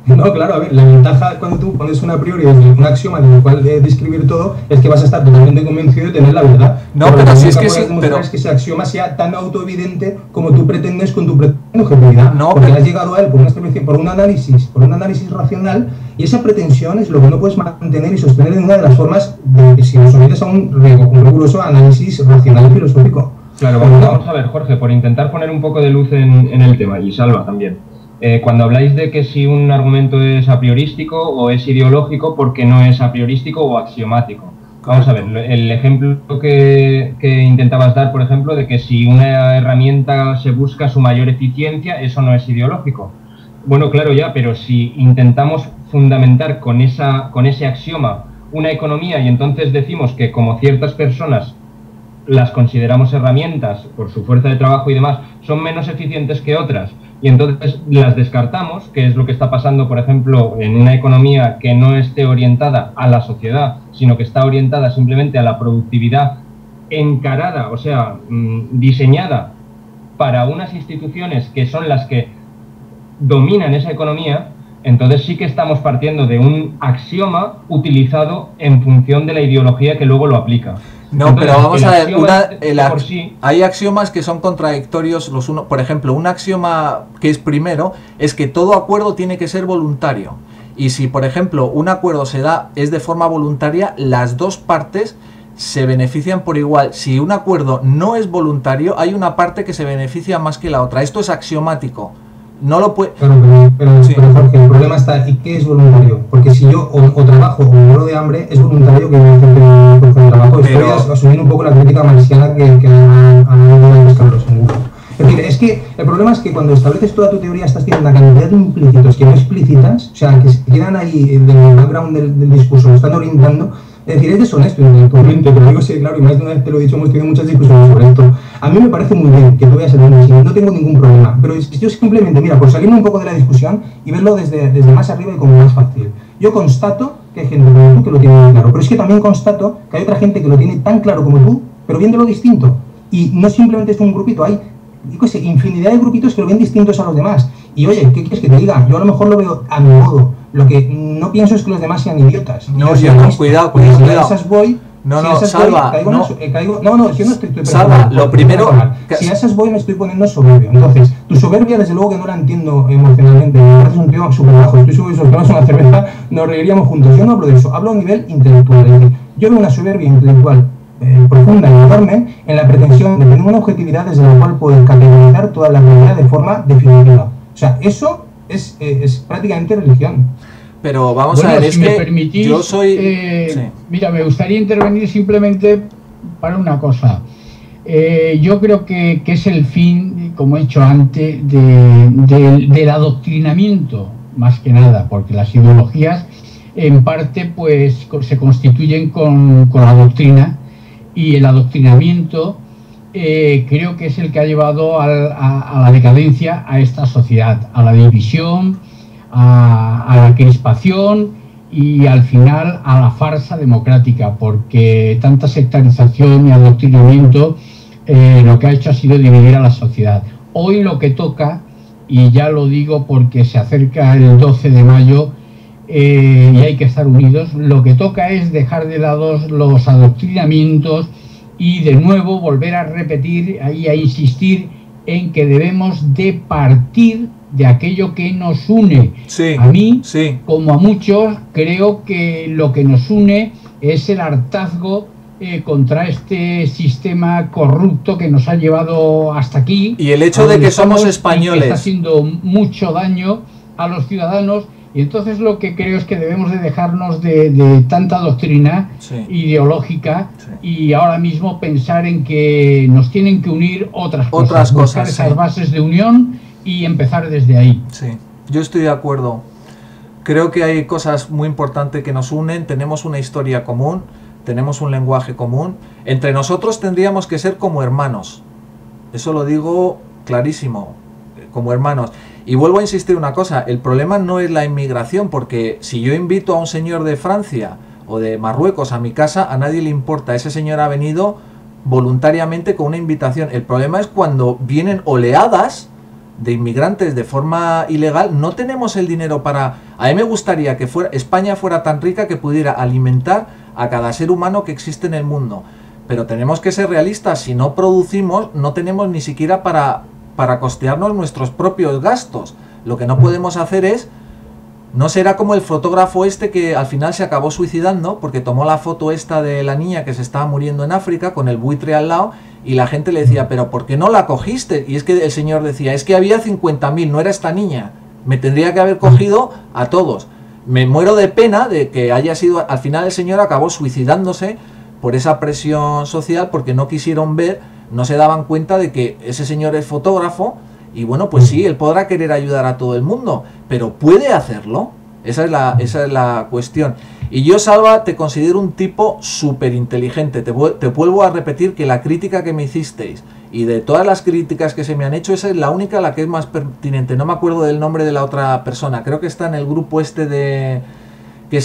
No, claro, a ver, la ventaja cuando tú pones un a priori, un axioma en el cual describir todo, es que vas a estar totalmente convencido de tener la verdad. No, pero si es que sí, pero es que ese axioma sea tan autoevidente como tú pretendes con tu objetividad. No, porque has llegado a él por un análisis racional, y esa pretensión es lo que no puedes mantener y sostener en una de las formas de que si lo sometes a un riguroso análisis racional y filosófico. Claro, vamos a ver, Jorge, por intentar poner un poco de luz en el tema, y Salva también. Cuando habláis de que si un argumento es a priorístico o es ideológico, porque no es a priorístico o axiomático. Vamos a ver, el ejemplo que intentabas dar, por ejemplo, de que si una herramienta se busca su mayor eficiencia, eso no es ideológico. Bueno, claro ya, pero si intentamos fundamentar con ese axioma una economía y entonces decimos que como ciertas personas las consideramos herramientas por su fuerza de trabajo y demás, son menos eficientes que otras, y entonces las descartamos, que es lo que está pasando, por ejemplo, en una economía que no esté orientada a la sociedad, sino que está orientada simplemente a la productividad encarada, o sea, diseñada para unas instituciones que son las que dominan esa economía. Entonces sí que estamos partiendo de un axioma utilizado en función de la ideología que luego lo aplica. No, entonces, pero vamos a ver, sí. Hay axiomas que son contradictorios los unos. Por ejemplo, un axioma que es primero es que todo acuerdo tiene que ser voluntario. Y si, por ejemplo, un acuerdo es de forma voluntaria, las dos partes se benefician por igual. Si un acuerdo no es voluntario, hay una parte que se beneficia más que la otra. Esto es axiomático. No lo puede... Pero Jorge, el problema está, ¿y qué es voluntario? Porque si yo o trabajo o muero de hambre, es voluntario que yo por trabajo. Estoy asumiendo un poco la crítica marxiana que han Carlos en Google. Es decir, es que el problema es que cuando estableces toda tu teoría estás teniendo una cantidad de implícitos que no explícitas, o sea, que se quedan ahí en el background del discurso, lo están orientando. Es decir, es deshonesto intelectualmente, pero digo, sí, claro, y más de una vez te lo he dicho, hemos tenido muchas discusiones sobre esto. A mí me parece muy bien que tú veas el mundo, no tengo ningún problema, pero yo simplemente, mira, por salirme un poco de la discusión y verlo desde más arriba y como más fácil. Yo constato que hay gente como tú que lo tiene muy claro, pero es que también constato que hay otra gente que lo tiene tan claro como tú, pero viéndolo distinto. Y no simplemente es un grupito, hay infinidad de grupitos que lo ven distintos a los demás. Y oye, ¿qué quieres que te diga? Yo a lo mejor lo veo a mi modo. Lo que no pienso es que los demás sean idiotas. No, yo no, cuidado. Si a esas voy... Salva, yo no estoy... Salva, lo primero... Si a esas voy me estoy poniendo soberbio. Entonces, tu soberbia desde luego que no la entiendo emocionalmente. Me parece un tío súper bajo. Estoy seguro que si nos tomamos una cerveza nos reiríamos juntos. Yo no hablo de eso, hablo a nivel intelectual. Es decir, yo veo una soberbia intelectual profunda y enorme en la pretensión de tener una objetividad desde la cual poder categorizar toda la realidad de forma definitiva. O sea, eso es prácticamente religión. Pero vamos a ver, si me permitís, yo soy... Mira, me gustaría intervenir simplemente para una cosa. Yo creo que es el fin, como he dicho antes, del adoctrinamiento, más que nada, porque las ideologías en parte pues se constituyen con la doctrina, y el adoctrinamiento creo que es el que ha llevado a la decadencia a esta sociedad, a la división, a la crispación y al final a la farsa democrática, porque tanta sectarización y adoctrinamiento lo que ha hecho ha sido dividir a la sociedad. Hoy lo que toca, y ya lo digo porque se acerca el 12 de mayo y hay que estar unidos, lo que toca es dejar de lado los adoctrinamientos y de nuevo volver a repetir y a insistir en que debemos de partir de aquello que nos une. Sí, a mí, sí, como a muchos, creo que lo que nos une es el hartazgo contra este sistema corrupto que nos ha llevado hasta aquí. y el hecho de que somos españoles, que está haciendo mucho daño a los ciudadanos. Y entonces lo que creo es que debemos de dejarnos de tanta doctrina ideológica y ahora mismo pensar en que nos tienen que unir otras cosas, buscar esas bases de unión y empezar desde ahí. Sí, yo estoy de acuerdo. Creo que hay cosas muy importantes que nos unen, tenemos una historia común, tenemos un lenguaje común. Entre nosotros tendríamos que ser como hermanos. Eso lo digo clarísimo, como hermanos. Y vuelvo a insistir una cosa, el problema no es la inmigración, porque si yo invito a un señor de Francia o de Marruecos a mi casa, a nadie le importa, ese señor ha venido voluntariamente con una invitación. El problema es cuando vienen oleadas de inmigrantes de forma ilegal, no tenemos el dinero para... A mí me gustaría que España fuera tan rica que pudiera alimentar a cada ser humano que existe en el mundo, pero tenemos que ser realistas, si no producimos, no tenemos ni siquiera para costearnos nuestros propios gastos. Lo que no podemos hacer es, no será como el fotógrafo este que al final se acabó suicidando porque tomó la foto esta de la niña que se estaba muriendo en África con el buitre al lado y la gente le decía, pero ¿por qué no la cogiste? Y es que el señor decía, es que había 50.000, no era esta niña, me tendría que haber cogido a todos. Me muero de pena de que haya sido, al final el señor acabó suicidándose por esa presión social, porque no quisieron ver, no se daban cuenta de que ese señor es fotógrafo y bueno, pues sí, él podrá querer ayudar a todo el mundo, pero ¿puede hacerlo? Esa es la cuestión. Y yo, Salva, te considero un tipo súper inteligente. Te vuelvo a repetir que la crítica que me hicisteis y de todas las críticas que se me han hecho, esa es la única, la que es más pertinente. No me acuerdo del nombre de la otra persona, creo que está en el grupo este de que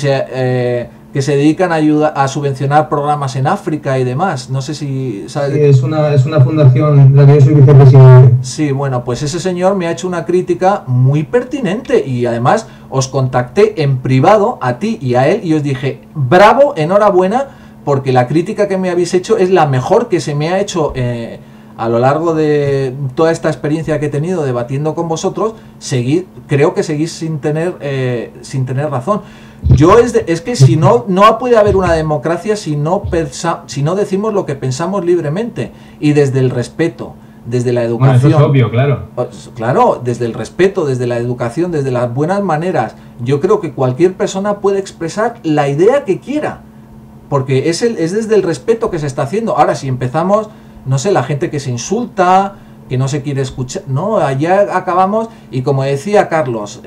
se dedican a subvencionar programas en África y demás. No sé si sabes. Sí, es una fundación, la que yo soy vicepresidente. Sí, bueno, pues ese señor me ha hecho una crítica muy pertinente y además os contacté en privado a ti y a él y os dije, bravo, enhorabuena, porque la crítica que me habéis hecho es la mejor que se me ha hecho a lo largo de toda esta experiencia que he tenido debatiendo con vosotros. Creo que seguís sin tener razón. Es que si no puede haber una democracia si no decimos lo que pensamos libremente y desde el respeto, desde la educación. Bueno, eso es obvio, claro. Claro, desde el respeto, desde la educación, desde las buenas maneras. Yo creo que cualquier persona puede expresar la idea que quiera, porque es desde el respeto que se está haciendo. Ahora, si empezamos, no sé, la gente que se insulta, que no se quiere escuchar, no, allá acabamos. Y como decía Carlos,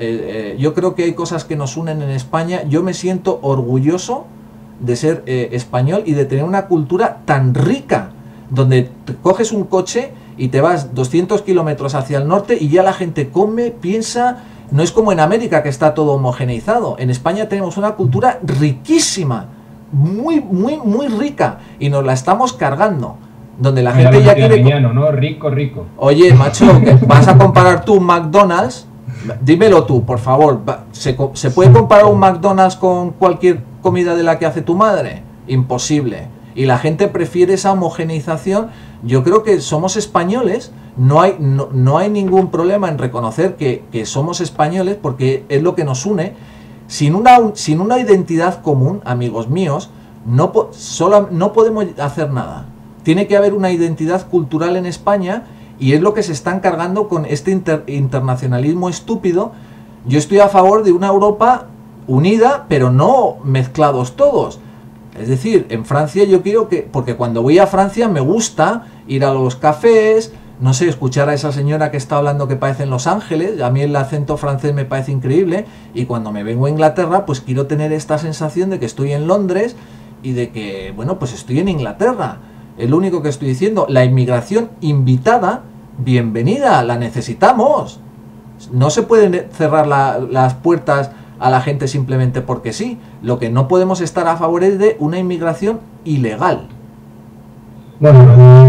yo creo que hay cosas que nos unen en España. Yo me siento orgulloso de ser español y de tener una cultura tan rica, donde te coges un coche y te vas 200 kilómetros hacia el norte y ya la gente come, piensa. No es como en América, que está todo homogeneizado. En España tenemos una cultura riquísima, muy, muy, muy rica, y nos la estamos cargando. Donde la gente ya quiere... ¿no? Rico, rico. Oye, macho, ¿vas a comparar tú un McDonald's? Dímelo tú, por favor. ¿Se puede comparar un McDonald's con cualquier comida de la que hace tu madre? Imposible. Y la gente prefiere esa homogeneización. Yo creo que somos españoles. No hay ningún problema en reconocer que somos españoles, porque es lo que nos une. Sin una identidad común, amigos míos, no podemos hacer nada. Tiene que haber una identidad cultural en España, y es lo que se están cargando con este internacionalismo estúpido. Yo estoy a favor de una Europa unida, pero no mezclados todos. Es decir, en Francia yo quiero que, porque cuando voy a Francia me gusta ir a los cafés, no sé, escuchar a esa señora que está hablando que parece en Los Ángeles, a mí el acento francés me parece increíble, y cuando me vengo a Inglaterra pues quiero tener esta sensación de que estoy en Londres y de que, bueno, pues estoy en Inglaterra. Es lo único que estoy diciendo. La inmigración invitada, bienvenida, la necesitamos. No se pueden cerrar las puertas a la gente simplemente porque sí. Lo que no podemos estar a favor es de una inmigración ilegal. Bueno,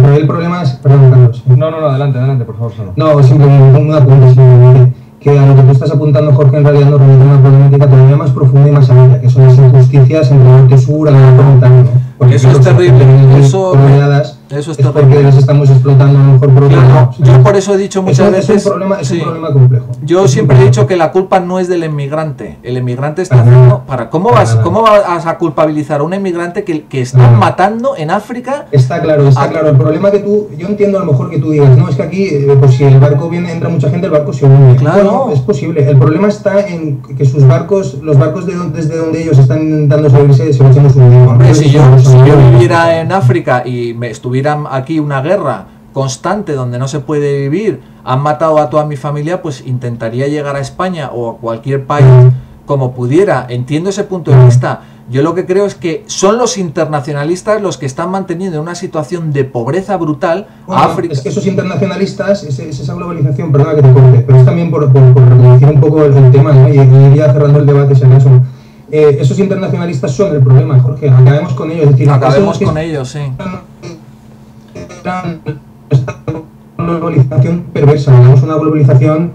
pero el problema es... Perdón, Carlos. No, adelante, por favor, solo. No, simplemente un apunte, simplemente. Que a lo que tú estás apuntando, Jorge, en realidad nos remite a una problemática todavía más profunda y más amplia, que son las injusticias entre norte y sur, a lo mejor montaña. Porque eso es terrible, eso es terrible. Porque las estamos explotando a lo mejor por otro lado. Yo por eso he dicho muchas veces... Es un problema complejo. Yo siempre he dicho que la culpa no es del inmigrante. El inmigrante está haciendo... ¿Cómo vas a culpabilizar a un inmigrante que están matando en África? Está claro. El problema que yo entiendo a lo mejor que tú digas, no, es que aquí, pues si el barco entra mucha gente, el barco se hunde. Claro. Bueno, es posible. El problema está en que los barcos desde donde ellos están intentando salirse, se van hundiendo. Hombre, si yo viviera en África y me estuviera aquí una guerra constante donde no se puede vivir, han matado a toda mi familia, pues intentaría llegar a España o a cualquier país como pudiera. Entiendo ese punto de vista. Yo lo que creo es que son los internacionalistas los que están manteniendo una situación de pobreza brutal a África. Es que esos internacionalistas, es esa globalización, perdona que te corte, pero es también por reconducir un poco el tema, ¿no? Y ya cerrando el debate, si acaso. Esos internacionalistas son el problema, Jorge. Acabemos con ellos. Es decir, acabemos con ellos, sí. Una globalización perversa, digamos, una globalización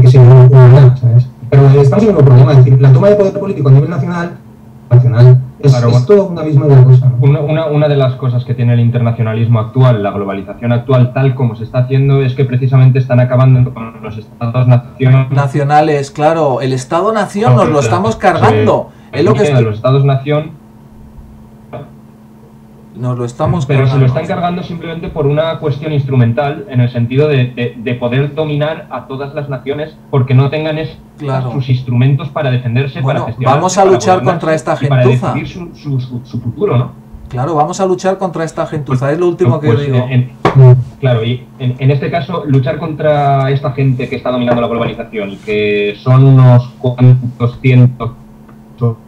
que se llama, ¿sabes? Pero estamos en un problema, es decir, la toma de poder político a nivel nacional es todo una misma cosa, ¿no? Una de las cosas que tiene el internacionalismo actual, la globalización actual, tal como se está haciendo, es que precisamente están acabando con los estados nacionales. Claro, el estado-nación nos lo estamos cargando. Es lo que los estados-nación nos lo estamos pero cargando. Se lo están cargando simplemente por una cuestión instrumental, en el sentido de poder dominar a todas las naciones porque no tengan sus instrumentos para defenderse, bueno, para gestionar. Vamos a luchar contra esta gentuza. Para decidir su futuro, ¿no? Claro, vamos a luchar contra esta gentuza, es lo último que yo digo. Claro, y en este caso, luchar contra esta gente que está dominando la globalización y que son unos cuantos cientos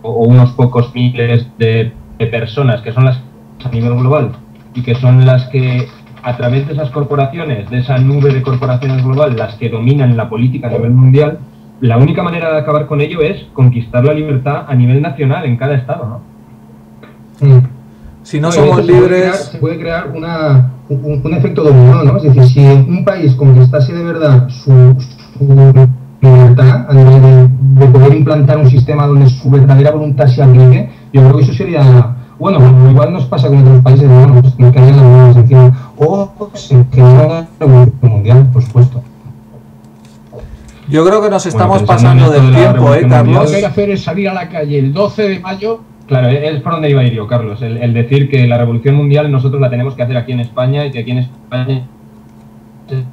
o unos pocos miles de personas que son las a nivel global y que son las que a través de esas corporaciones, de esa nube de corporaciones global, las que dominan la política a nivel mundial, la única manera de acabar con ello es conquistar la libertad a nivel nacional en cada estado, ¿no? Si no somos libres... Se puede crear un efecto dominó, ¿no? Es decir, si un país conquistase de verdad su libertad a nivel de poder implantar un sistema donde su verdadera voluntad se aplique, yo creo que eso sería... Bueno, igual nos pasa con otros países, bueno, pues, que hayan las manos encima. O que no la revolución mundial, por supuesto. Yo creo que nos estamos pasando del tiempo, Carlos. Lo que hay que hacer es salir a la calle el 12 de mayo. Claro, es por donde iba a ir yo, Carlos. El decir que la revolución mundial nosotros la tenemos que hacer aquí en España y que aquí en España se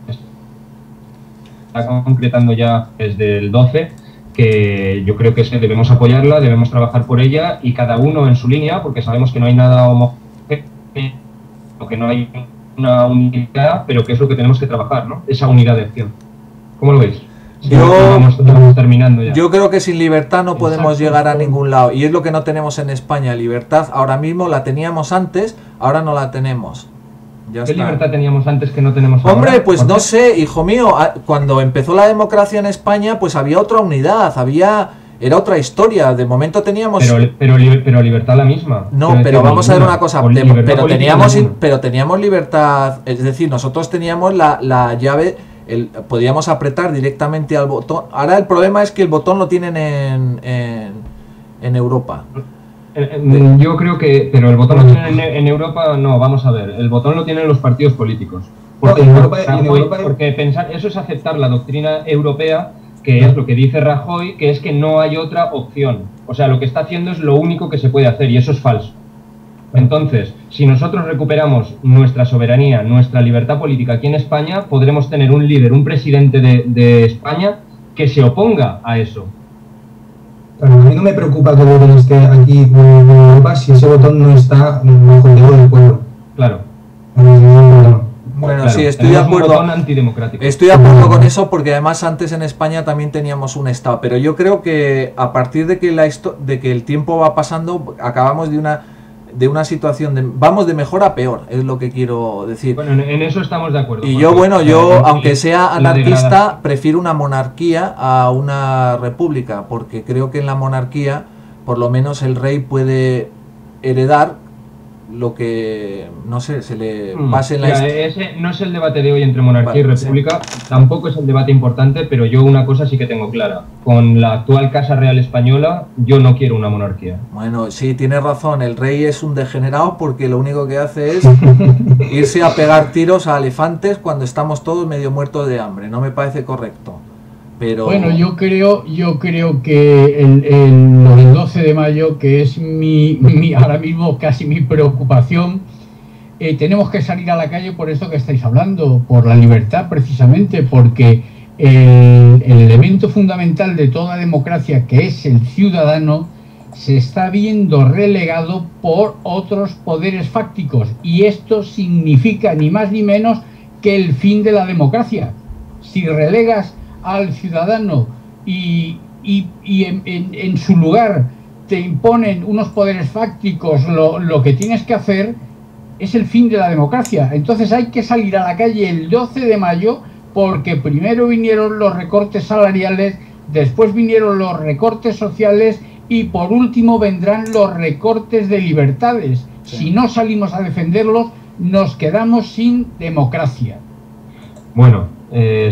está concretando ya desde el 12. Que yo creo que debemos apoyarla, debemos trabajar por ella y cada uno en su línea, porque sabemos que no hay nada homogéneo, que no hay una unidad, pero que es lo que tenemos que trabajar, ¿no? Esa unidad de acción. ¿Cómo lo veis? Estamos terminando ya. Yo creo que sin libertad no podemos llegar a ningún lado, y es lo que no tenemos en España. Libertad ahora mismo la teníamos antes, ahora no la tenemos. ¿Qué libertad teníamos antes que no tenemos ahora? Hombre, pues no sé, hijo mío, cuando empezó la democracia en España, pues había otra unidad, era otra historia, de momento teníamos... Pero libertad la misma. No, pero vamos a ver una cosa, pero teníamos libertad, es decir, nosotros teníamos la llave, podíamos apretar directamente al botón. Ahora el problema es que el botón lo tienen en Europa. Yo creo que... Pero el botón lo tienen en Europa, no, vamos a ver. El botón lo tienen los partidos políticos. Porque pensar, eso es aceptar la doctrina europea, que es lo que dice Rajoy, que es que no hay otra opción. O sea, lo que está haciendo es lo único que se puede hacer y eso es falso. Entonces, si nosotros recuperamos nuestra soberanía, nuestra libertad política aquí en España, podremos tener un líder, un presidente de España que se oponga a eso. Claro, a mí no me preocupa que el botón esté aquí en Europa si ese botón no está bajo el dedo del pueblo. Claro. No hay ningún problema. Bueno, Claro, sí, estoy de tenemos un acuerdo. botón antidemocrático. Estoy de acuerdo con eso porque además antes en España también teníamos un Estado, pero yo creo que a partir de que de que el tiempo va pasando acabamos de una situación vamos de mejor a peor, es lo que quiero decir. Bueno, en eso estamos de acuerdo. Y yo, bueno, aunque sea la anarquista, degradación. prefiero una monarquía a una república, porque creo que en la monarquía, por lo menos el rey puede heredar lo que, no sé, se le pase en la Mira, ese no es el debate de hoy entre monarquía y república, tampoco es el debate importante, pero yo una cosa sí que tengo clara. Con la actual Casa Real Española, yo no quiero una monarquía. Bueno, sí, tienes razón, el rey es un degenerado porque lo único que hace es irse a pegar tiros a elefantes cuando estamos todos medio muertos de hambre, no me parece correcto. Pero... Bueno, yo creo que lo del 12 de mayo, que es ahora mismo casi mi preocupación, tenemos que salir a la calle por esto que estáis hablando, por la libertad precisamente, porque el elemento fundamental de toda democracia, que es el ciudadano, se está viendo relegado por otros poderes fácticos, y esto significa ni más ni menos que el fin de la democracia. Si relegas al ciudadano y en su lugar te imponen unos poderes fácticos lo que tienes que hacer, es el fin de la democracia. Entonces hay que salir a la calle el 12 de mayo porque primero vinieron los recortes salariales, después vinieron los recortes sociales y por último vendrán los recortes de libertades. Sí. Si no salimos a defenderlos, nos quedamos sin democracia. Bueno,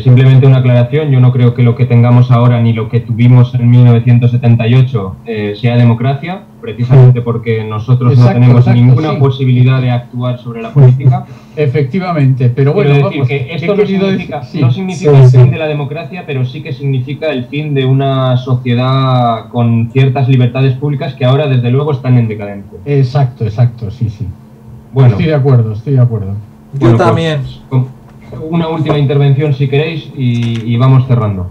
simplemente una aclaración, yo no creo que lo que tengamos ahora ni lo que tuvimos en 1978 sea democracia, precisamente porque nosotros no tenemos ninguna posibilidad de actuar sobre la política. Efectivamente, pero bueno, quiero decir que esto no significa el fin de la democracia, pero sí que significa el fin de una sociedad con ciertas libertades públicas que ahora desde luego están en decadencia. Exacto, sí. Bueno, estoy de acuerdo. Yo también. Pues, una última intervención si queréis y vamos cerrando.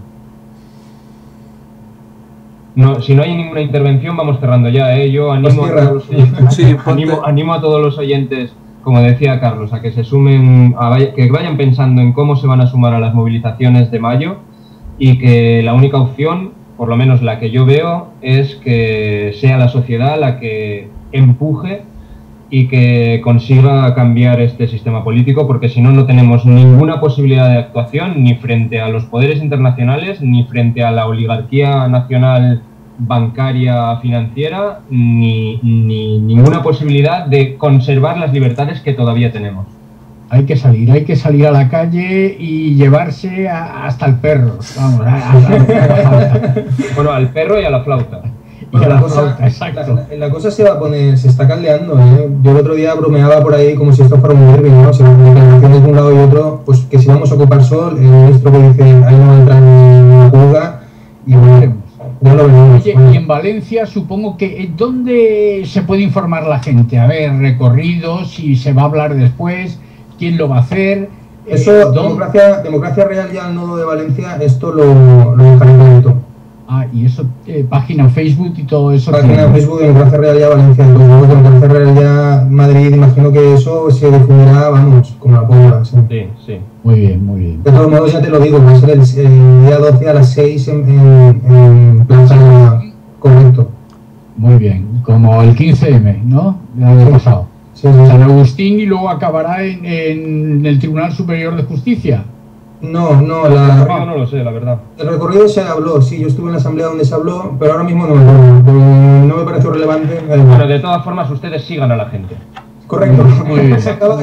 No, si no hay ninguna intervención vamos cerrando ya, Yo animo a todos los oyentes, animo a todos los oyentes, como decía Carlos, a que se sumen, que vayan pensando en cómo se van a sumar a las movilizaciones de mayo y que la única opción, por lo menos la que yo veo, es que sea la sociedad la que empuje y que consiga cambiar este sistema político, porque si no, no tenemos ninguna posibilidad de actuación ni frente a los poderes internacionales, ni frente a la oligarquía nacional bancaria financiera, ni ninguna posibilidad de conservar las libertades que todavía tenemos. Hay que salir a la calle y llevarse hasta el perro, vamos, bueno, al perro y a la flauta. Bueno, la cosa se va a poner, se está caldeando, Yo el otro día bromeaba por ahí como si esto fuera un derbi, ¿no? Si las declaraciones de un lado y otro, pues que si vamos a ocupar sol, el ministro que dice ahí no entra ni una pulga, y bueno, ya lo veremos. Oye, y en Valencia supongo que ¿dónde se puede informar la gente? A ver, recorridos, si se va a hablar después, quién lo va a hacer. Eso, Democracia Real ya al nodo de Valencia, esto lo dejaré bonito. Y eso, página en Facebook y todo eso. Página en Facebook, Democracia Real ya Valencia, entonces Democracia Real ya Madrid, imagino que eso se difundirá, vamos, como la pólvora. Sí. Muy bien. De todos modos, ya te lo digo, va a ser el día 12 a las 6 en Plaza Correcto. Muy bien, como el 15M, ¿no? El año pasado. Sí. San Agustín y luego acabará en el Tribunal Superior de Justicia. No, no lo sé, la verdad. El recorrido se habló, sí, yo estuve en la asamblea donde se habló, pero ahora mismo no me pareció relevante. Bueno, de todas formas, ustedes sigan a la gente. Correcto. Muy bien. Se acababa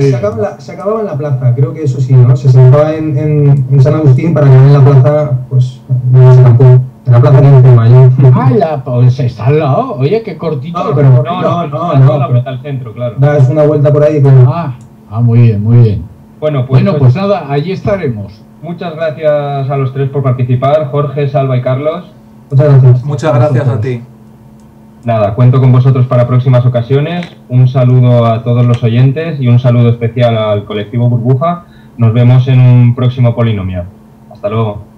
en la plaza, creo que eso sí, ¿no? Se sentaba en San Agustín para que en la plaza, pues, no se tampoco. En la plaza 15 de mayo. Pues está al lado. Oye, qué cortito. No, pero al centro, claro. Das una vuelta por ahí. Pero... Muy bien. Bueno, pues nada, allí estaremos. Muchas gracias a los tres por participar, Jorge, Salva y Carlos. Muchas gracias. Muchas gracias a ti. Nada, cuento con vosotros para próximas ocasiones. Un saludo a todos los oyentes y un saludo especial al colectivo Burbuja. Nos vemos en un próximo Polinomia. Hasta luego.